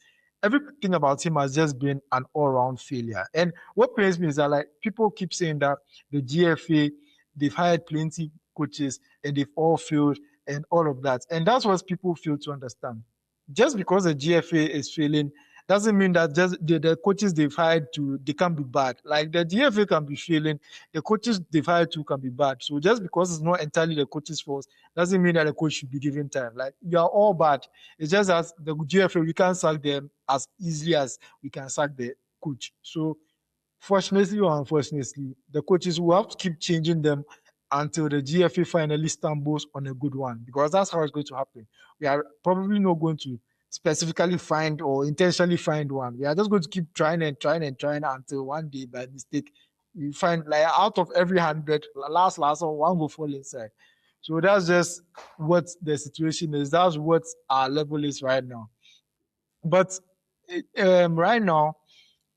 [SPEAKER 1] everything about him has just been an all-round failure. And what pains me is that like people keep saying that the GFA, they've hired plenty coaches and they've all failed and all of that. And that's what people fail to understand. Just because the GFA is failing doesn't mean that just the coaches they've hired to they can be bad. Like the GFA can be failing, the coaches they've hired to can be bad. So just because it's not entirely the coach's fault doesn't mean that the coach should be given time. Like you are all bad. It's just that the GFA we can't sack them as easily as we can sack the coach. So fortunately or unfortunately, the coaches will have to keep changing them until the GFA finally stumbles on a good one, because that's how it's going to happen. We are probably not going to specifically find or intentionally find one. We are just going to keep trying and trying and trying until one day by mistake we find like out of every 100, last one will fall inside. So that's just what the situation is. That's what our level is right now. But right now,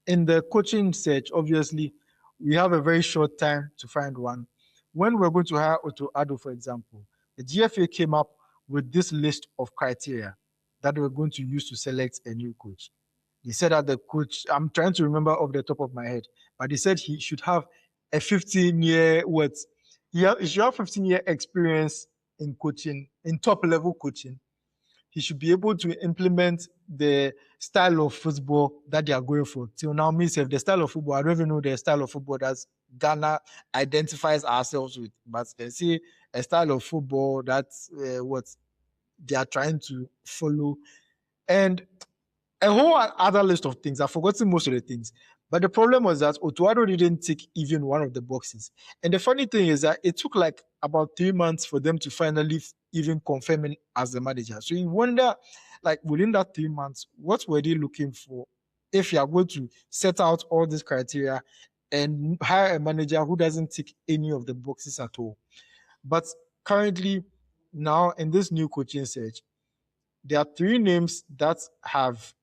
[SPEAKER 1] in the coaching search, obviously, we have a very short time to find one. When we're going to hire Otto Addo, for example, the GFA came up with this list of criteria that we're going to use to select a new coach. They said that the coach, I'm trying to remember off the top of my head, but they said he should have a 15-year what? He should have 15-year experience in coaching, in top level coaching. He should be able to implement the style of football that they are going for. Till now, myself, the style of football, I don't even know the style of football that Ghana identifies ourselves with. But they see a style of football that's what they are trying to follow. And a whole other list of things. I've forgotten most of the things. But the problem was that Otto Addo didn't tick even one of the boxes. And the funny thing is that it took like about 3 months for them to finally even confirm him as the manager. So you wonder, like within that 3 months, what were they looking for if you are going to set out all these criteria and hire a manager who doesn't tick any of the boxes at all? But currently, now in this new coaching search, there are 3 names that have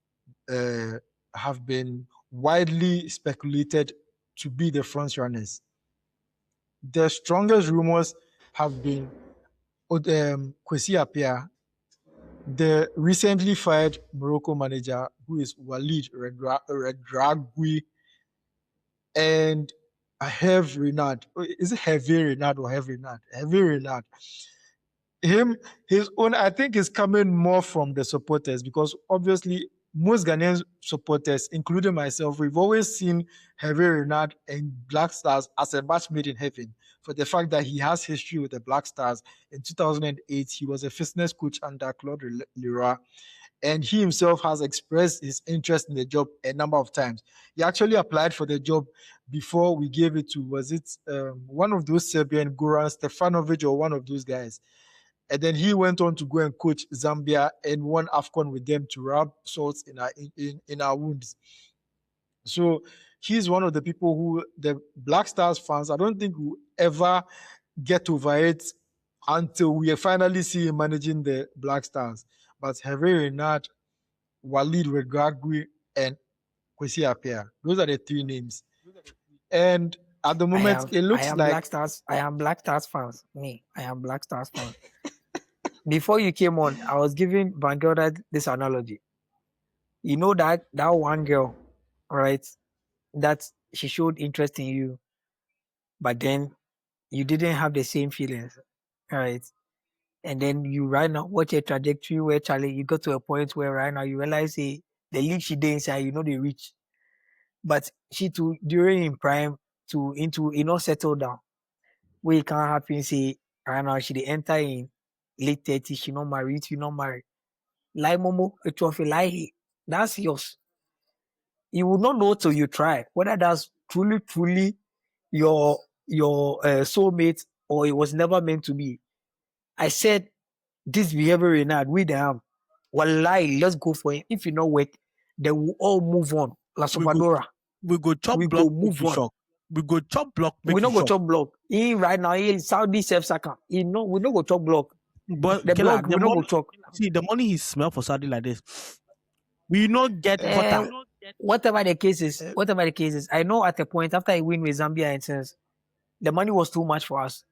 [SPEAKER 1] been widely speculated to be the front runners. The strongest rumors have been Kwesi Appiah, the recently fired Morocco manager, who is Walid Regragui, and Hervé Renard. Is it Hervé Renard or Hervé Renard? Hervé Renard. His own, I think, is coming more from the supporters, because obviously most Ghanaian supporters, including myself, we've always seen Hervé Renard and Black Stars as a match made in heaven, for the fact that he has history with the Black Stars. In 2008, he was a fitness coach under Claude Leroy, and he himself has expressed his interest in the job a number of times. He actually applied for the job before we gave it to, was it one of those Serbian, Goran Stefanovic or one of those guys. And then he went on to go and coach Zambia and won AFCON with them to rub salt in our wounds. So he's one of the people who the Black Stars fans, I don't think will ever get over it until we finally see him managing the Black Stars. But Hervé Renard, Walid Regragui, and Kwesi Appiah, those are the three names. And at the moment, it looks like
[SPEAKER 3] Black Stars. I am Black Stars fans. I am Black Stars fans. Before you came on, I was giving Van Gelder this analogy. You know that one girl, right? That she showed interest in you, but then you didn't have the same feelings, right? And then you right now watch a trajectory where Charlie, you got to a point where right now you realize the league she did inside, they reach. But she too during in prime to settle down. Where it can't happen, say right now she enter in late 30s, she not married, you not married. Like Momo, a trophy like that's yours. You will not know till you try whether that's truly your soulmate or it was never meant to be. I said this behavior Renard, we them. Wallahi, let's go for it. If you know work, then we'll all move on. La Sopadora.
[SPEAKER 2] We go chop
[SPEAKER 3] We
[SPEAKER 2] block,
[SPEAKER 3] go move on.
[SPEAKER 2] shock. We go chop block, make
[SPEAKER 3] we
[SPEAKER 2] you
[SPEAKER 3] not go
[SPEAKER 2] shock.
[SPEAKER 3] chop block. In right now, in Saudi self saka. We not go chop block.
[SPEAKER 2] But
[SPEAKER 3] The block we not go chop.
[SPEAKER 2] See, the money he smell for Saudi like this, we not get butter.
[SPEAKER 3] Whatever the case is, I know at a point after I win with Zambia and since the money was too much for us,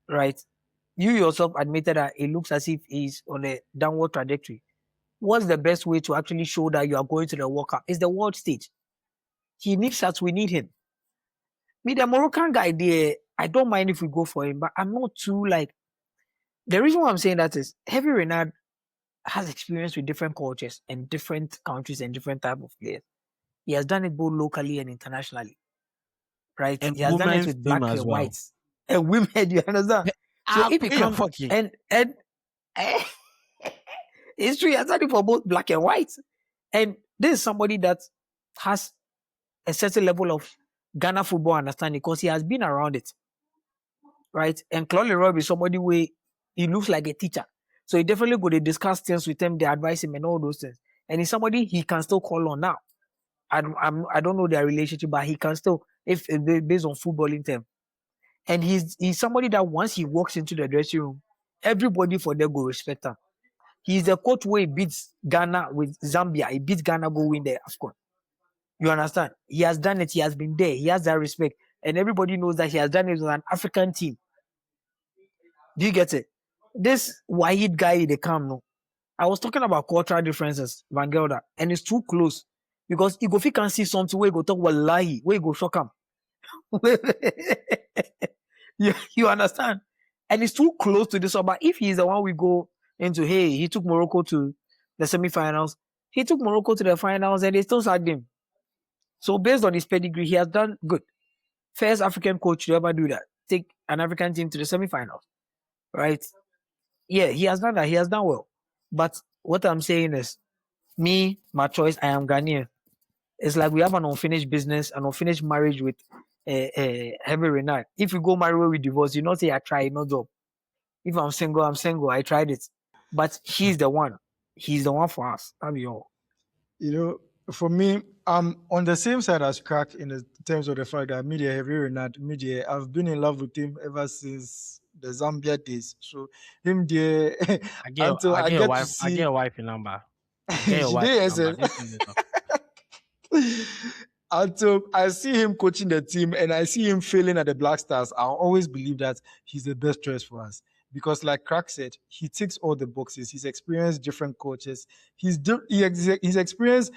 [SPEAKER 3] right? You yourself admitted that it looks as if he's on a downward trajectory. What's the best way to actually show that you are going to the World Cup? It's the world stage. He needs us, we need him. Me, the Moroccan guy there, I don't mind if we go for him, but I'm not too like. The reason why I'm saying that is Hervé Renard has experience with different cultures and different countries and different type of players. He has done it both locally and internationally, right?
[SPEAKER 2] And
[SPEAKER 3] he has done it with black and whites and women. You understand? So if it comes and it's true, he has done it for both black and white. And this is somebody that has a certain level of Ghana football understanding because he has been around it, right? And Claude Leroy is somebody where he looks like a teacher. So he definitely go to discuss things with him, they advise him and all those things. And he's somebody he can still call on now. I don't know their relationship, but he can still, if based on footballing term. And he's somebody that once he walks into the dressing room, everybody for them go respect him. He's the coach where he beats Ghana with Zambia. He beats Ghana go win the AFCON. You understand? He has done it. He has been there. He has that respect. And everybody knows that he has done it with an African team. Do you get it? This Wahid guy, they come, no. I was talking about cultural differences, Van Gelder, and it's too close. Because if he can see something where he go talk wallahi, where he go shock him. you understand? And it's too close to this one. But if he's the one we go into, hey, he took Morocco to the semi-finals. He took Morocco to the finals and they still sacked him. So based on his pedigree, he has done good. First African coach to ever do that. Take an African team to the semi-finals. Right? Yeah, he has done that. He has done well. But what I'm saying is, me, my choice, I am Ghanaian. It's like we have an unfinished business, an unfinished marriage with Hervé Renard. If you go marry where we divorce, you not say I tried, no job. If I'm single, I'm single. I tried it. But he's the one. He's the one for us. That'll be all.
[SPEAKER 1] You know, for me, I'm on the same side as Crack in terms of the fact that media Hervé Renard, media, I've been in love with him ever since the Zambia days. So him there until I get to see.
[SPEAKER 2] I get a wife number.
[SPEAKER 1] Until I see him coaching the team and I see him failing at the Black Stars, I'll always believe that he's the best choice for us. Because like Crack said, he ticks all the boxes. He's experienced different coaches. He's experienced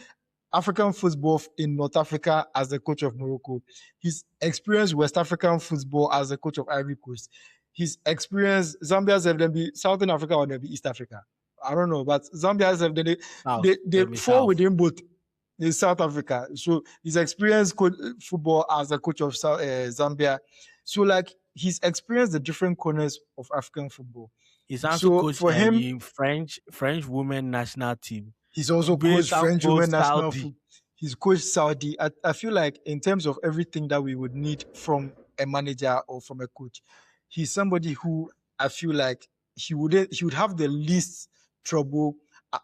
[SPEAKER 1] African football in North Africa as the coach of Morocco. He's experienced West African football as the coach of Ivory Coast. He's experienced Zambia's FDB, Southern Africa or maybe East Africa. I don't know, but Zambia's FDB, they fall within both in South Africa. So he's experienced football as a coach of Zambia. So like he's experienced the different corners of African football.
[SPEAKER 2] He's also coached for him French women national team.
[SPEAKER 1] He's also coached French women national football. He's coached Saudi. I feel like in terms of everything that we would need from a manager or from a coach, he's somebody who I feel like he would have the least trouble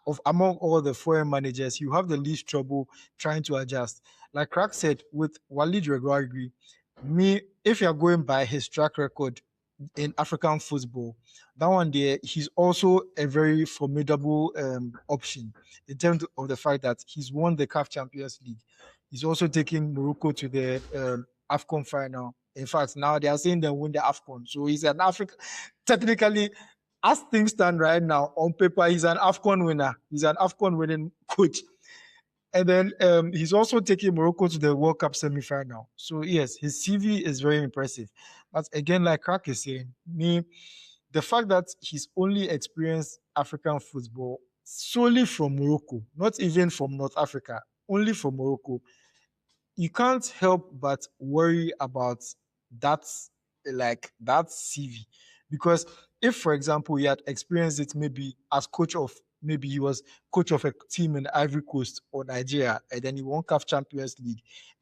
[SPEAKER 1] of among all the foreign managers. You have the least trouble trying to adjust. like Crack said, with Walid Regragui, me, if you're going by his track record in African football, that one there, he's also a very formidable option in terms of the fact that he's won the CAF Champions League. He's also taking Morocco to the AFCON final. In fact, now they are saying they win the AFCON. So he's an African, technically, as things stand right now, on paper, he's an AFCON winner. He's an AFCON winning coach. And then he's also taking Morocco to the World Cup semi-final. So yes, his CV is very impressive. But again, like Crack is saying, me, the fact that he's only experienced African football solely from Morocco, not even from North Africa, only from Morocco, you can't help but worry about that, like that CV. Because if, for example, he had experienced it maybe as coach of, maybe he was coach of a team in Ivory Coast or Nigeria, and then he won CAF Champions League,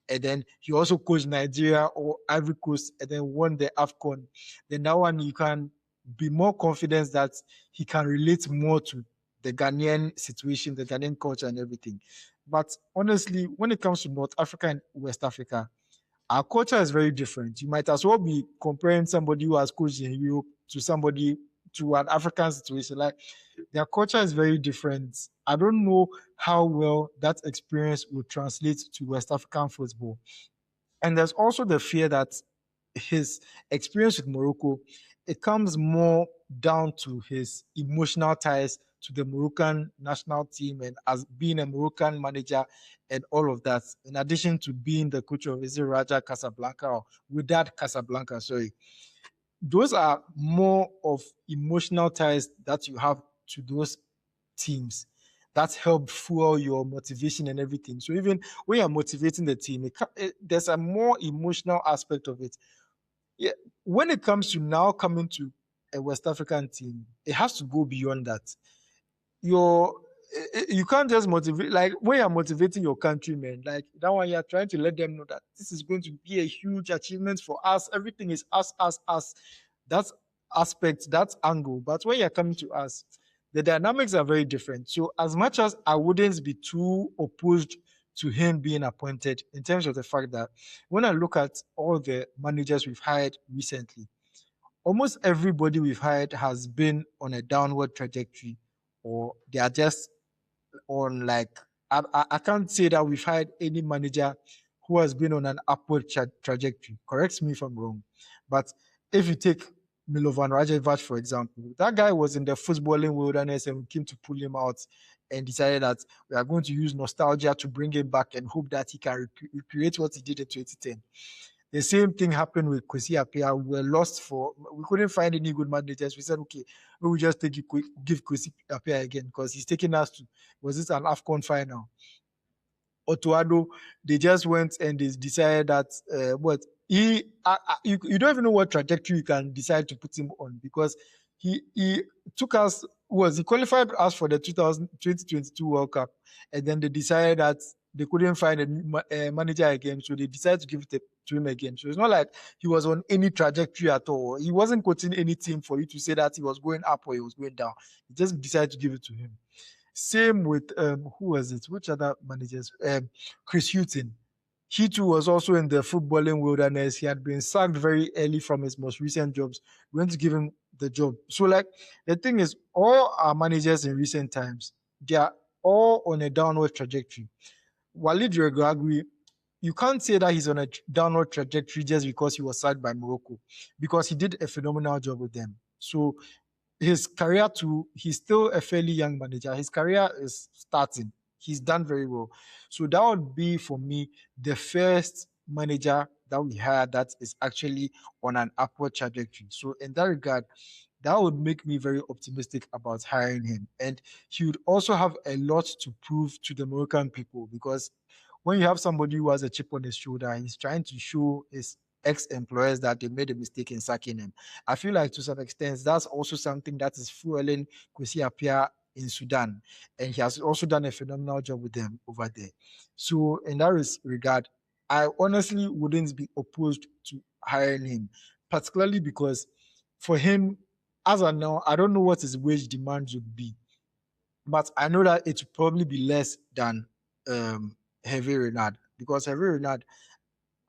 [SPEAKER 1] and then he also coached Nigeria or Ivory Coast, and then won the AFCON, then that one you can be more confident that he can relate more to the Ghanaian situation, the Ghanaian culture, and everything. But honestly, when it comes to North Africa and West Africa, our culture is very different. You might as well be comparing somebody who has coached in Europe to somebody to an African situation. Like their culture is very different. I don't know how well that experience will translate to West African football. And there's also the fear that his experience with Morocco, it comes more down to his emotional ties to the Moroccan national team and as being a Moroccan manager and all of that, in addition to being the coach of Izzy Raja Casablanca or Wydad Casablanca, sorry. Those are more of emotional ties that you have to those teams that help fuel your motivation and everything. So even when you're motivating the team, there's a more emotional aspect of it. Yeah, when it comes to now coming to a West African team, it has to go beyond that. You're you can't just motivate, like when you're motivating your countrymen, like that one you're trying to let them know that this is going to be a huge achievement for us. Everything is us. That aspect, that angle. But when you're coming to us, the dynamics are very different. So as much as I wouldn't be too opposed to him being appointed, in terms of the fact that when I look at all the managers we've hired recently, almost everybody we've hired has been on a downward trajectory, or they are just on like, I can't say that we've hired any manager who has been on an upward trajectory. Correct me if I'm wrong. But if you take Milovan Rajevac, for example, that guy was in the footballing wilderness and we came to pull him out and decided that we are going to use nostalgia to bring him back and hope that he can recreate what he did in 2010. The same thing happened with Kwesi Appiah. We were lost we couldn't find any good managers. We said, okay, we will just give Kwesi Appiah again because he's taking us to, was it an AFCON final? Otto Addo, they just went and they decided that you don't even know what trajectory you can decide to put him on, because he took us, he qualified us for the 2022 World Cup, and then they decided that they couldn't find a manager again, so they decided to give it to him again. So it's not like he was on any trajectory at all. He wasn't coaching any team for you to say that he was going up or he was going down. He just decided to give it to him. Same with who was it? Which other managers? Chris Hughton. He too was also in the footballing wilderness. He had been sacked very early from his most recent jobs. We went to give him the job. So, like, the thing is, all our managers in recent times, they are all on a downward trajectory. Walid Regragui, you can't say that he's on a downward trajectory just because he was sacked by Morocco, because he did a phenomenal job with them. So his career too, he's still a fairly young manager. His career is starting. He's done very well. So that would be, for me, the first manager that we had that is actually on an upward trajectory. So in that regard, that would make me very optimistic about hiring him. And he would also have a lot to prove to the Moroccan people, because when you have somebody who has a chip on his shoulder and he's trying to show his ex-employers that they made a mistake in sacking him, I feel like to some extent that's also something that is fueling Kwesi Appiah in Sudan. And he has also done a phenomenal job with them over there. So in that regard, I honestly wouldn't be opposed to hiring him, particularly because for him, as I know, I don't know what his wage demands would be, but I know that it would probably be less than Hervé Renard. because Hervé Renard,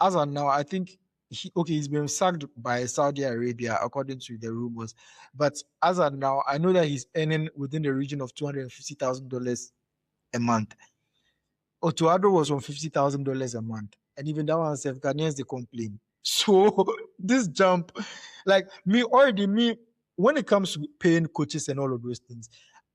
[SPEAKER 1] as of now, I think he's been sacked by Saudi Arabia according to the rumors. But as of now, I know that he's earning within the region of $250,000 a month. Otto Addo was on $50,000 a month, and even that one self Ghanaians they complain. So this jump, like me, when it comes to paying coaches and all of those things,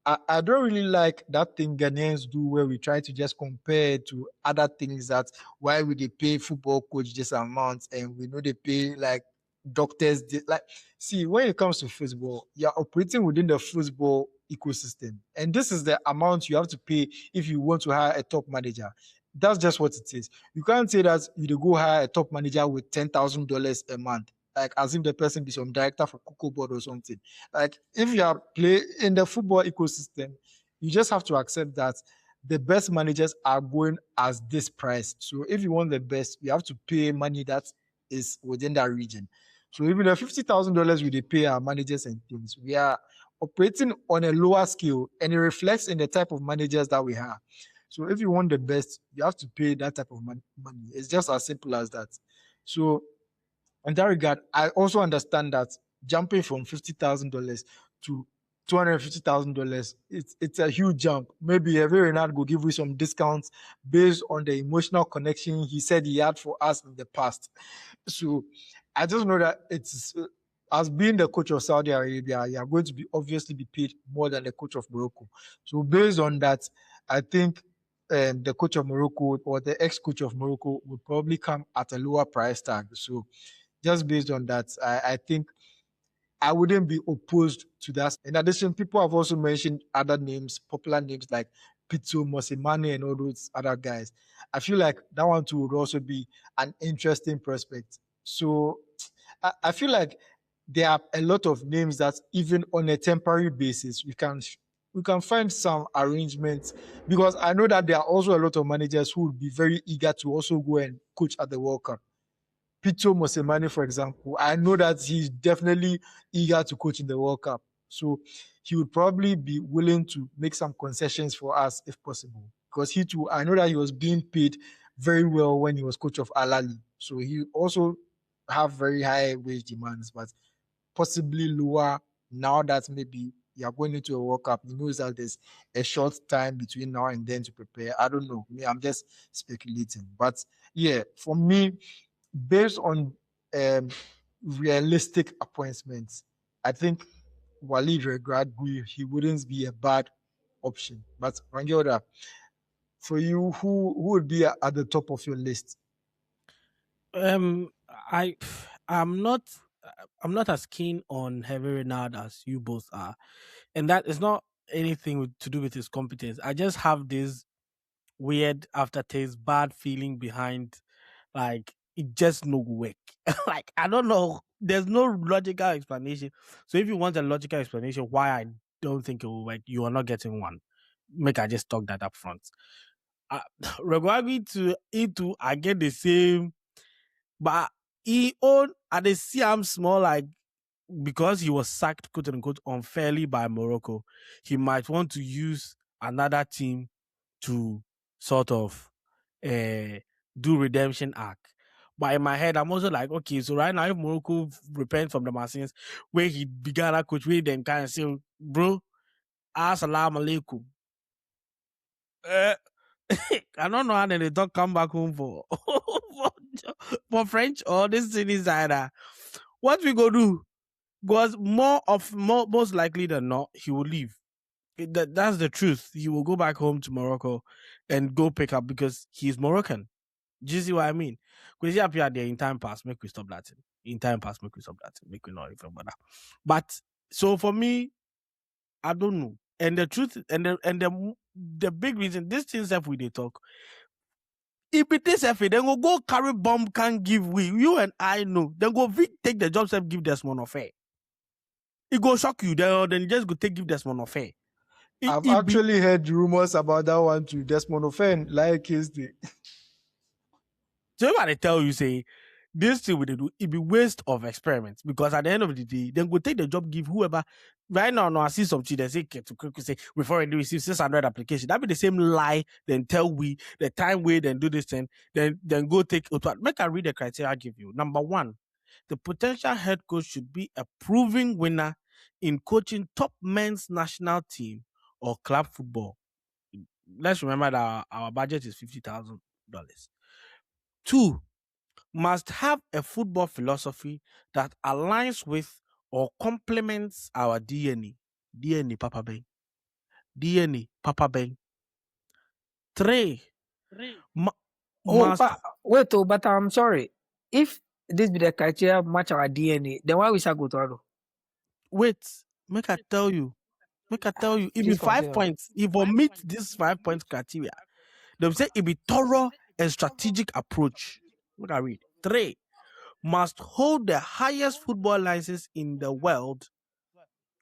[SPEAKER 1] I don't really like that thing Ghanaians do where we try to just compare to other things. That why would they pay football coach this amount and we know they pay like doctors like, see, when it comes to football, you're operating within the football ecosystem, and this is the amount you have to pay if you want to hire a top manager. That's just what it is. You can't say that you go hire a top manager with $10,000 a month, like as if the person be some director for Cocoa Board or something. Like if you are play in the football ecosystem, you just have to accept that the best managers are going as this price. So if you want the best, you have to pay money that is within that region. So even the $50,000 we pay our managers and things, we are operating on a lower scale, and it reflects in the type of managers that we have. So if you want the best, you have to pay that type of money. It's just as simple as that. So in that regard, I also understand that jumping from $50,000 to $250,000, it's a huge jump. Maybe Hervé Renard will give you some discounts based on the emotional connection he said he had for us in the past. So I just know that it's as being the coach of Saudi Arabia, you are going to be obviously be paid more than the coach of Morocco. So based on that, I think the coach of Morocco or the ex-coach of Morocco would probably come at a lower price tag. So just based on that, I think I wouldn't be opposed to that. In addition, people have also mentioned other names, popular names like Pito, Mosimane, and all those other guys. I feel like that one too would also be an interesting prospect. So I feel like there are a lot of names that even on a temporary basis we can find some arrangements, because I know that there are also a lot of managers who would be very eager to also go and coach at the World Cup. Pito Mosemani, for example, I know that he's definitely eager to coach in the World Cup. So he would probably be willing to make some concessions for us if possible. Because he too, I know that he was being paid very well when he was coach of Al Ahly. So he also have very high wage demands, but possibly lower now that maybe you are going into a World Cup. He knows that there's a short time between now and then to prepare. I don't know. I'm just speculating. But yeah, for me, based on um, realistic appointments, I think Walid Regragui, he wouldn't be a bad option. But Rangelda, for you, who would be at the top of your list?
[SPEAKER 2] I I'm not I'm not as keen on Hervé Renard as you both are, and that is not anything to do with his competence. I just have this weird aftertaste, bad feeling behind, like it just no work. Like I don't know. There's no logical explanation. So if you want a logical explanation why I don't think it will work, you are not getting one. Make I just talk that up front. Regarding to into I get the same, but he own at the see I'm small, like because he was sacked quote unquote unfairly by Morocco, he might want to use another team to sort of do redemption arc. But in my head, I'm also like, okay, so right now if Morocco repent from the sins where he began a coach, we then kind of say, bro, assalamu alaikum. I don't know how they don't come back home for for French or this thing is either. What we go do? Because most likely than not, he will leave. That's the truth. He will go back home to Morocco and go pick up because he's Moroccan. Do you see what I mean? Because he appear there in time past, make we stop that. In time past, make we stop that. Make we not even bother. But so for me, I don't know. And the truth and the big reason this thing self we they talk. If it is FA, then go carry bomb can give we. You and I know. Then go take the job self give this one affair. It go shock you. Then just go take give this one affair.
[SPEAKER 1] I've actually heard rumors about that one too. Desmond Ofen, like his day.
[SPEAKER 2] So if I tell you, say, this thing we do, it be waste of experiments because at the end of the day, then go take the job, give whoever Right now, no, I see some they say to quickly say we've already received 600 applications. That be the same lie. Then tell we the time we then do this thing. Then go take. Make I read the criteria I give you. Number one, the potential head coach should be a proven winner in coaching top men's national team or club football. Let's remember that our budget is $50,000. Two, must have a football philosophy that aligns with or complements our DNA. DNA, Papa Ben. DNA, Papa Ben. Three, must
[SPEAKER 3] but I'm sorry. If this be the criteria match our DNA, then why we shall go to Otto?
[SPEAKER 2] wait. Make I tell you. If
[SPEAKER 3] Please
[SPEAKER 2] you 5
[SPEAKER 3] continue.
[SPEAKER 2] points, if you meet this 5 points criteria, they will say it be thorough and strategic approach. Look at read. Three, must hold the highest football license in the world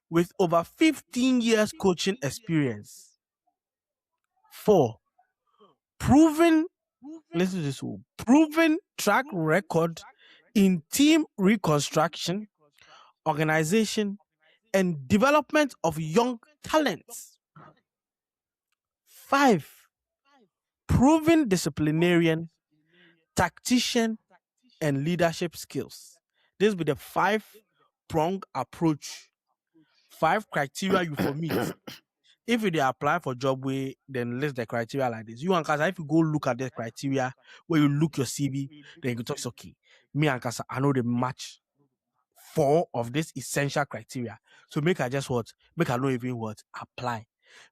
[SPEAKER 2] with over 15 years coaching experience. Four, proven, listen to this one, proven track record in team reconstruction, organization, and development of young talents. Five, proven disciplinarian, tactician, and leadership skills. This will be the 5-prong approach. 5 criteria you for meet. If you apply for job way, then list the criteria like this. You and Kasa, if you go look at the criteria where you look your CV, then you can talk, it's okay. Me and Kasa, I know the match 4 of this essential criteria. So make I just what? Make I know even what? Apply.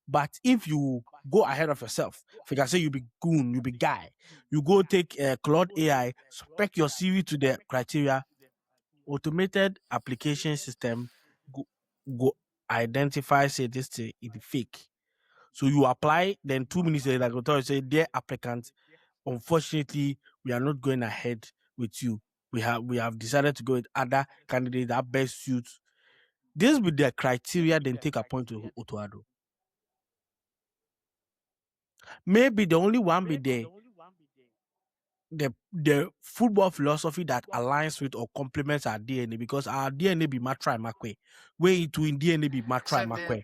[SPEAKER 2] But if you go ahead of yourself, if you can say you be goon, you be guy, you go take Claude AI, spec your CV to the criteria, automated application system go identify say this thing is fake. So you apply, then 2 minutes later, I go tell you say, dear applicant, unfortunately, we are not going ahead with you. We have decided to go with other candidates that best suits. This with their criteria, then take a point to Otto Addo. Maybe the only one be the football philosophy that aligns with or complements our DNA, because our DNA be matra makwe. Where it will in DNA be matra makwe.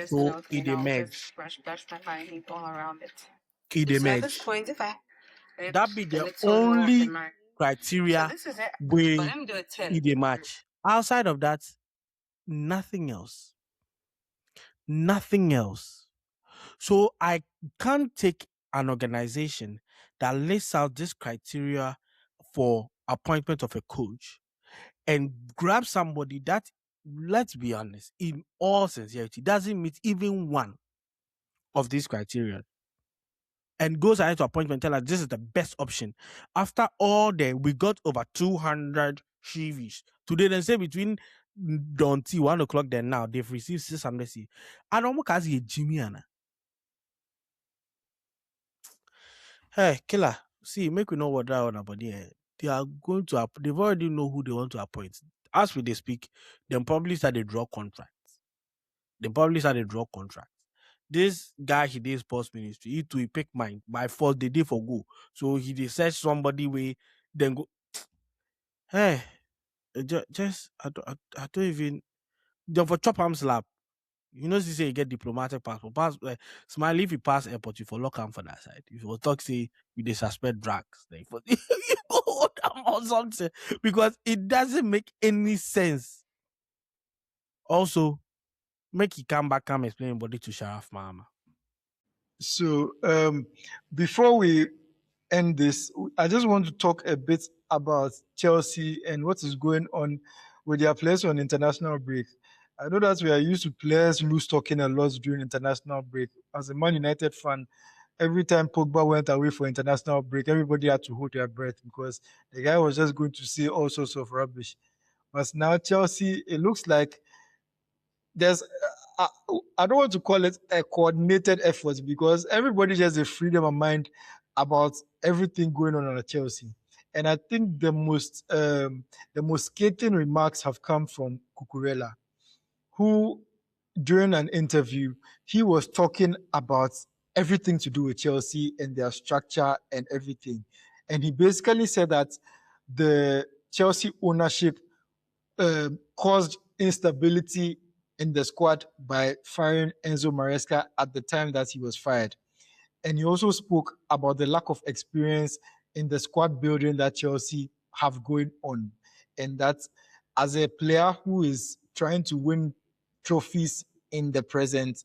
[SPEAKER 2] So it emerge. It emerge. That be the only criteria where it match. Outside of that, nothing else. Nothing else. So I can't take an organization that lists out this criteria for appointment of a coach and grab somebody that, let's be honest, in all sincerity, doesn't meet even one of these criteria, and goes ahead to appointment, tell us this is the best option. After all that, we got over 200 CVs. Today, they say between dawn till 1 o'clock, then now they've received 600 CVs. I don't know because Jimmy Anna. Hey, killer. See, make we know what that one about there. They are going to they've already know who they want to appoint. As we they speak, then probably start they draw contracts. This guy he did sports ministry, he pick mine by force the day for go. So he dey search somebody way, then go. Hey, just I don't even then for chop arm slap. You know, say you get diplomatic passport. Smyly, if you pass airport, you for lock him for that side. If you talk, say you they suspect drugs, then you go hold them or something, because it doesn't make any sense. Also, make he come back, come explain body to Sheriff Mama.
[SPEAKER 1] So before we end this, I just want to talk a bit about Chelsea and what is going on with their players on international break. I know that we are used to players loose talking a lot during international break. As a Man United fan, every time Pogba went away for international break, everybody had to hold their breath because the guy was just going to say all sorts of rubbish. But now Chelsea, it looks like there's I don't want to call it a coordinated effort because everybody has a freedom of mind about everything going on at Chelsea. And I think the most scathing remarks have come from Cucurella, who during an interview he was talking about everything to do with Chelsea and their structure and everything. And he basically said that the Chelsea ownership caused instability in the squad by firing Enzo Maresca at the time that he was fired. And he also spoke about the lack of experience in the squad building that Chelsea have going on. And that as a player who is trying to win trophies in the present,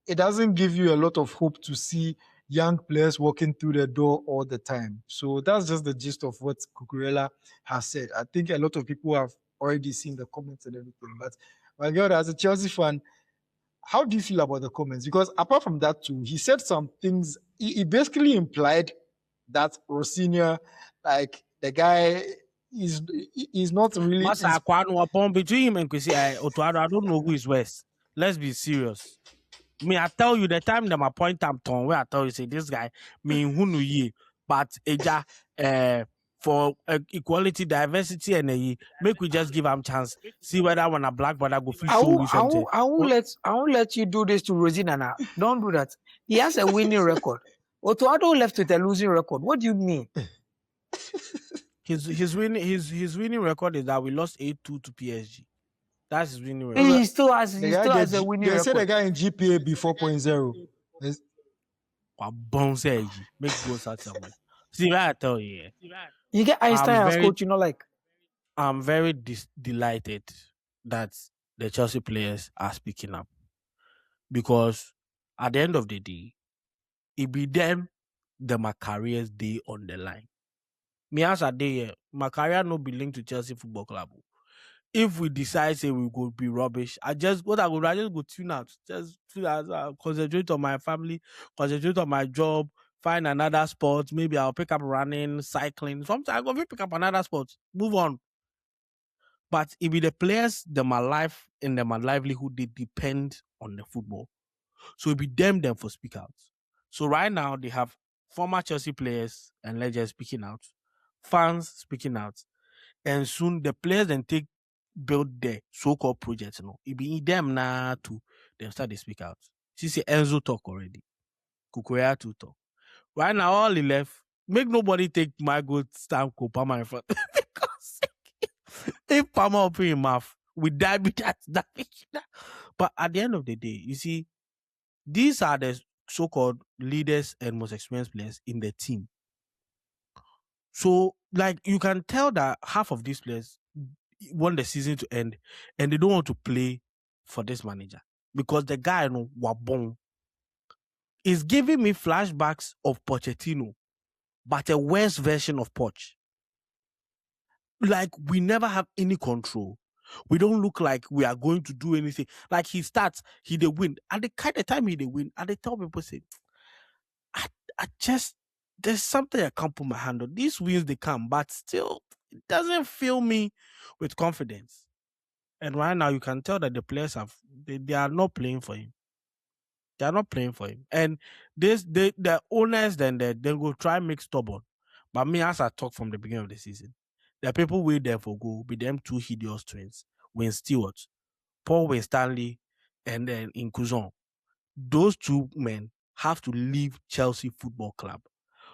[SPEAKER 1] it doesn't give you a lot of hope to see young players walking through the door all the time. So that's just the gist of what Cucurella has said. I think a lot of people have already seen the comments and everything. But my God, as a Chelsea fan, how do you feel about the comments? Because apart from that too, he said some things. He basically implied that Rosinha, like the guy, is not really.
[SPEAKER 2] Masa Kwano upon between him and Kwesi Otto Addo, I don't know who is worse. Let's be serious. Me, I tell you, the time that my point I'm torn, where I tell you, say this guy, me who knew ye, but eja for equality, diversity, and make we just give him chance. See whether when a black brother go fit show you something.
[SPEAKER 3] I won't let you do this to Rosina now. Don't do that. He has a winning record. Otto Addo left with a losing record. What do you mean?
[SPEAKER 2] His winning record is that we lost 8-2 to PSG. That's his winning record.
[SPEAKER 3] He still has a winning record.
[SPEAKER 1] They said the guy in GPA be 4.0.
[SPEAKER 2] Make goals out somewhere. See what I tell you.
[SPEAKER 3] You get Einstein as coach, you know, like.
[SPEAKER 2] I'm very delighted that the Chelsea players are speaking up, because at the end of the day, it be them that my career's day on the line. Me as a day, my career no be linked to Chelsea Football Club. If we decide say we go be rubbish, I just go tune out. Just concentrate on my family, concentrate on my job, find another sport. Maybe I'll pick up running, cycling. Sometimes I go pick up another sport. Move on. But it be the players that my life and my livelihood, they depend on the football. So it be them for speak out. So right now they have former Chelsea players and legends speaking out, fans speaking out, and soon the players then build their so-called projects. It be them now to then start to speak out. See Enzo talk already, Cucurella to talk. Right now all he left, make nobody take my good stamp Palmer in front. Because if Palmer open his mouth, we die with that. But at the end of the day, you see, these are the so-called leaders and most experienced players in the team. So, like, you can tell that half of these players want the season to end and they don't want to play for this manager, because the guy, Wabon, is giving me flashbacks of Pochettino, but a worse version of Poch. Like, we never have any control. We don't look like we are going to do anything. Like, he starts, he they win. At the kind of time he they win, and they tell people, say, I just, there's something I can't put my hand on. These wins, they come, but still, it doesn't fill me with confidence. And right now, you can tell that the players they are not playing for him. They are not playing for him. And the owners, then they go try and make stubborn. But me, as I talked from the beginning of the season, the people wait there for goal be them two hideous twins, Wayne Stewart, Paul Wayne Stanley, and then Incuzon. Those two men have to leave Chelsea Football Club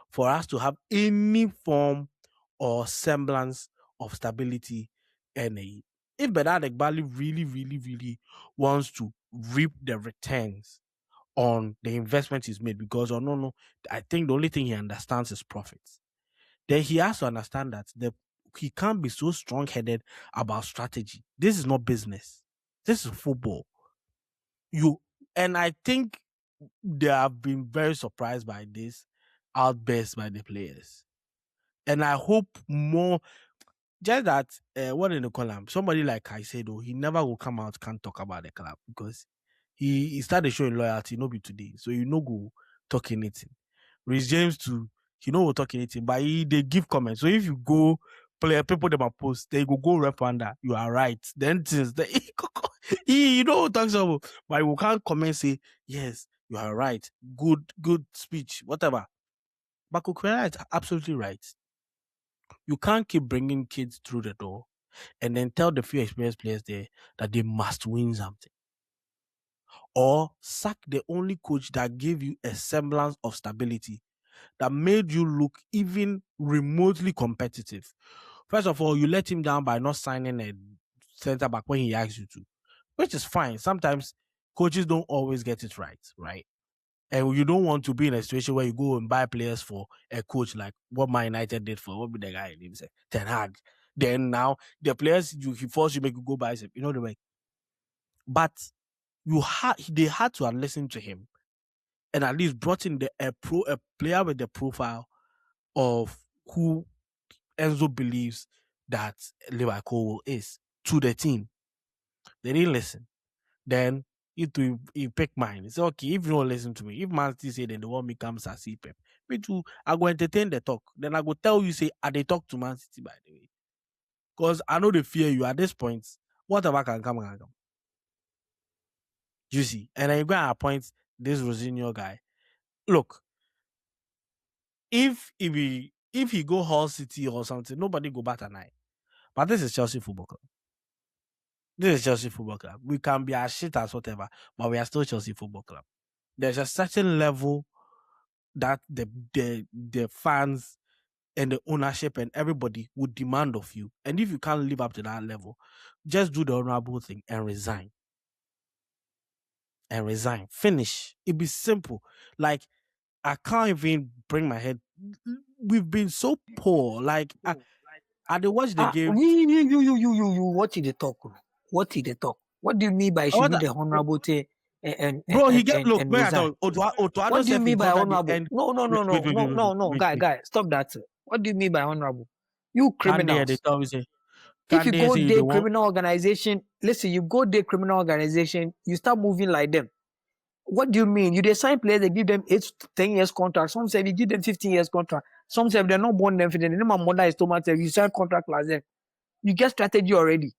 [SPEAKER 2] for us to have any form or semblance of stability. And if Bernard Egbali really, really, really wants to reap the returns on the investment he's made, because I think the only thing he understands is profits, then he has to understand that he can't be so strong-headed about strategy. This is not business. This is football. And I think they have been very surprised by this outburst by the players. And I hope more, just that, what in the column, somebody like Caicedo, he never will come out, can't talk about the club, because he started showing loyalty, no be today. So go talk anything. Rhys James too, he will talk anything, but they give comments. So if you go play people them post, they go rep under, you are right. Then since he talk so, but you can't comment, say yes, you are right, good speech, whatever. But Cucurella is absolutely right. You can't keep bringing kids through the door and then tell the few experienced players there that they must win something, or sack the only coach that gave you a semblance of stability, that made you look even remotely competitive. First of all, you let him down by not signing a center back when he asked you to. which is fine. Sometimes coaches don't always get it right, right? And you don't want to be in a situation where you go and buy players for a coach like what Man United did for what be the guy name say Ten Hag. Then now the players he forced you make you go buy some, you know the way. But they had to have listened to him and at least brought in a player with the profile of who Enzo believes that Liverpool is to the team. They didn't listen. Then he pick mine. He said, okay, if you don't listen to me, if Man City say then they want me come as Pep, me too, I go entertain the talk. Then I go tell you, say, I they talk to Man City, by the way. Because I know they fear you at this point. Whatever can come, can come. You see? And then you go and appoint this Rosinho guy. Look, if he go Hull City or something, nobody go bat an eye. But this is Chelsea Football Club. This is Chelsea Football Club. We can be as shit as whatever, but we are still Chelsea Football Club. There's a certain level that the fans and the ownership and everybody would demand of you. And if you can't live up to that level, just do the honorable thing and resign. And resign. Finish. It'd be simple. Like, I can't even bring my head. We've been so poor. Like, I did watch the game.
[SPEAKER 3] You. What did they talk? What did they talk? What do you mean by should do the honorable thing?
[SPEAKER 2] Bro, he get look.
[SPEAKER 3] What do you mean by honorable? No, guy, stop that. What do you mean by honorable? You criminals. If you go there criminal organization, listen, you go there criminal organization, you start moving like them. What do you mean? You design players, they give them 8 to 10 years contract. Some say you give them 15 years contract. Some say they're not born them for the name of mother is too you sign contract like them. You get strategy already.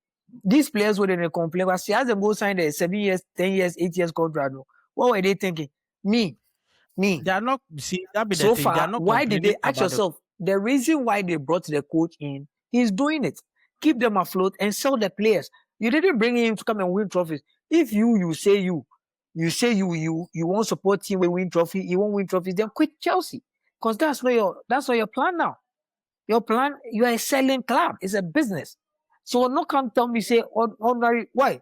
[SPEAKER 3] These players wouldn't complain, but see, as them go sign the 7 years, 10 years, 8 years contract. What were they thinking? Me.
[SPEAKER 2] They are not, see, that be the
[SPEAKER 3] so
[SPEAKER 2] thing.
[SPEAKER 3] Far,
[SPEAKER 2] they are not
[SPEAKER 3] why did they ask yourself? The reason why they brought the coach in, he's doing it. Keep them afloat and sell the players. You didn't bring him to come and win trophies. If you say you won't support him when win trophy, you won't win trophies, then quit Chelsea. Because that's not your plan now. Your plan, you are a selling club. It's a business. So no come tell me, say, ordinary, why?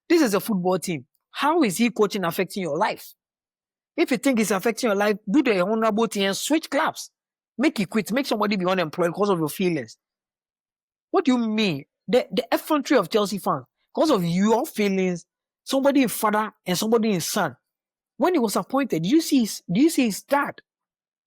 [SPEAKER 3] This is a football team. How is he coaching affecting your life? If you think it's affecting your life, do the honorable thing and switch clubs. Make it quit. Make somebody be unemployed because of your feelings. What do you mean? The effrontery of Chelsea fans, because of your feelings, somebody in father and somebody in son. When he was appointed, do you see his dad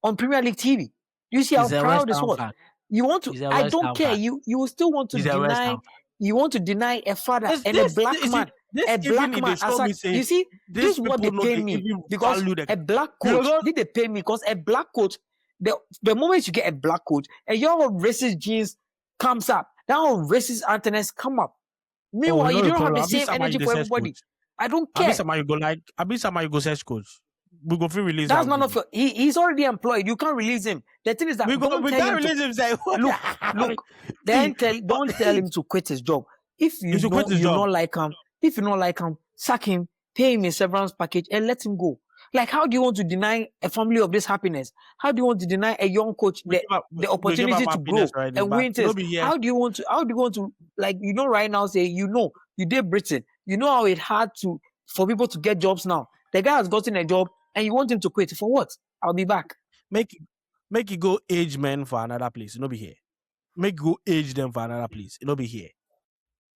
[SPEAKER 3] on Premier League TV? Do you see how proud this was? You want to? I don't care. You still want to deny. You want to deny a father and a black man. A black man. You see, this is what they pay me because a black coach. Did they pay me because a black coach? The moment you get a black coach and your racist genes comes up, that whole racist antennas come up. Meanwhile, you don't have the same energy for everybody. I don't care.
[SPEAKER 2] I be somebody go search coach. We go free release.
[SPEAKER 3] That's none of your. He's already employed. You can't release him. The thing is that
[SPEAKER 2] we can't release him. Say,
[SPEAKER 3] look. Then don't tell him to quit his job. If you don't like him, sack him, pay him a severance package, and let him go. Like, how do you want to deny a family of this happiness? How do you want to deny a young coach the opportunity to grow and win things? How do you want to like, right now say, you did Britain, how it hard for people to get jobs now. The guy has gotten a job and you want him to quit for what? I'll be back.
[SPEAKER 2] Make you go age men for another place. Be here. Make you go age them for another place. Be here.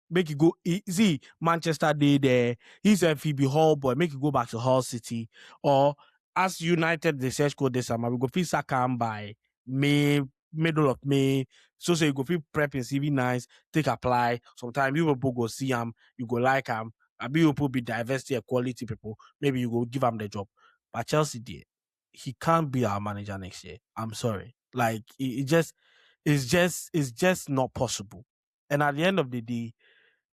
[SPEAKER 2] Make you go see Manchester Day there. He said Phoebe Hall boy. Make you go back to Hull City, or as United the search code this summer. We go feel Sakam by May, middle of May. So you go feel prepping CV nice. Take apply. Sometimes you will go see him. You go like him. I be will be diversity and quality people. Maybe you go give him the job. But Chelsea did. He can't be our manager next year. I'm sorry. Like it's just not possible. And at the end of the day,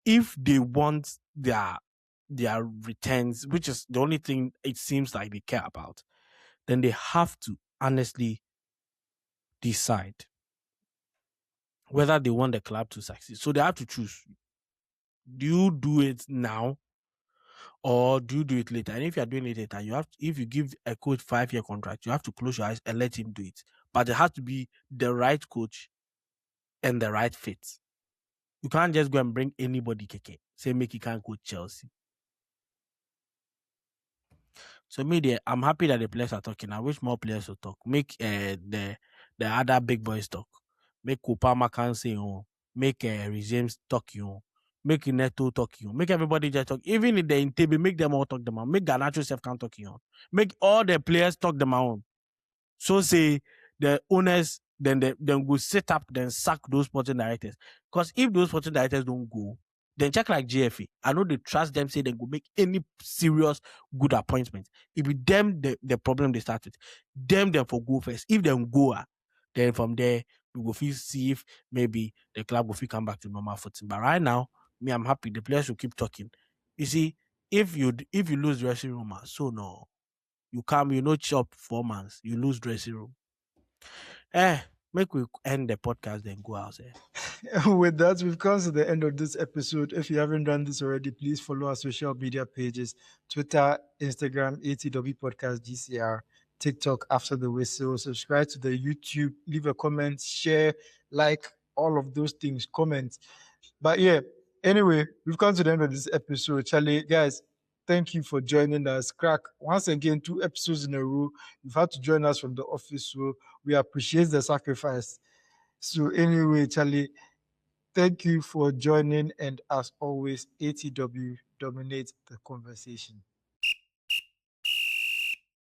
[SPEAKER 2] if they want their returns, which is the only thing it seems like they care about, then they have to honestly decide whether they want the club to succeed. So they have to choose. Do you do it now or do you do it later? And if you're doing it later, if you give a coach 5-year contract, you have to close your eyes and let him do it. But it has to be the right coach and the right fit. You can't just go and bring anybody, Keke. Say make you can't go Chelsea. So me, I'm happy that the players are talking. I wish more players will talk. Make the other big boys talk. Make Kopama can say make Regimes talk make Neto talk make everybody just talk. Even if they're in table, make them all talk them out. Make Ganacho self can talk make all the players talk them out. So say the owners then go set up, then sack those sporting directors. Because if those sporting directors don't go, then check like GFA. I know they trust them, say they go make any serious good appointment. If it them the problem they start with, them for go first. If them go, then from there we go feel see if maybe the club will come back to normal footing. But right now, me, I'm happy. The players will keep talking. You see, if you lose dressing room, so no. You come, you know, chop 4 months, you lose dressing room. Make we end the podcast, then go out there.
[SPEAKER 1] With that, we've come to the end of this episode. If you haven't done this already, please follow our social media pages: Twitter, Instagram, ATW Podcast GCR, TikTok After the Whistle. Subscribe to the YouTube, leave a comment, share, like, all of those things, comment. But yeah, anyway, we've come to the end of this episode. Charlie, guys, thank you for joining us. Crack, once again, 2 episodes in a row. You've had to join us from the office, so we appreciate the sacrifice. So anyway, Charlie, thank you for joining, and as always, ATW dominates the conversation.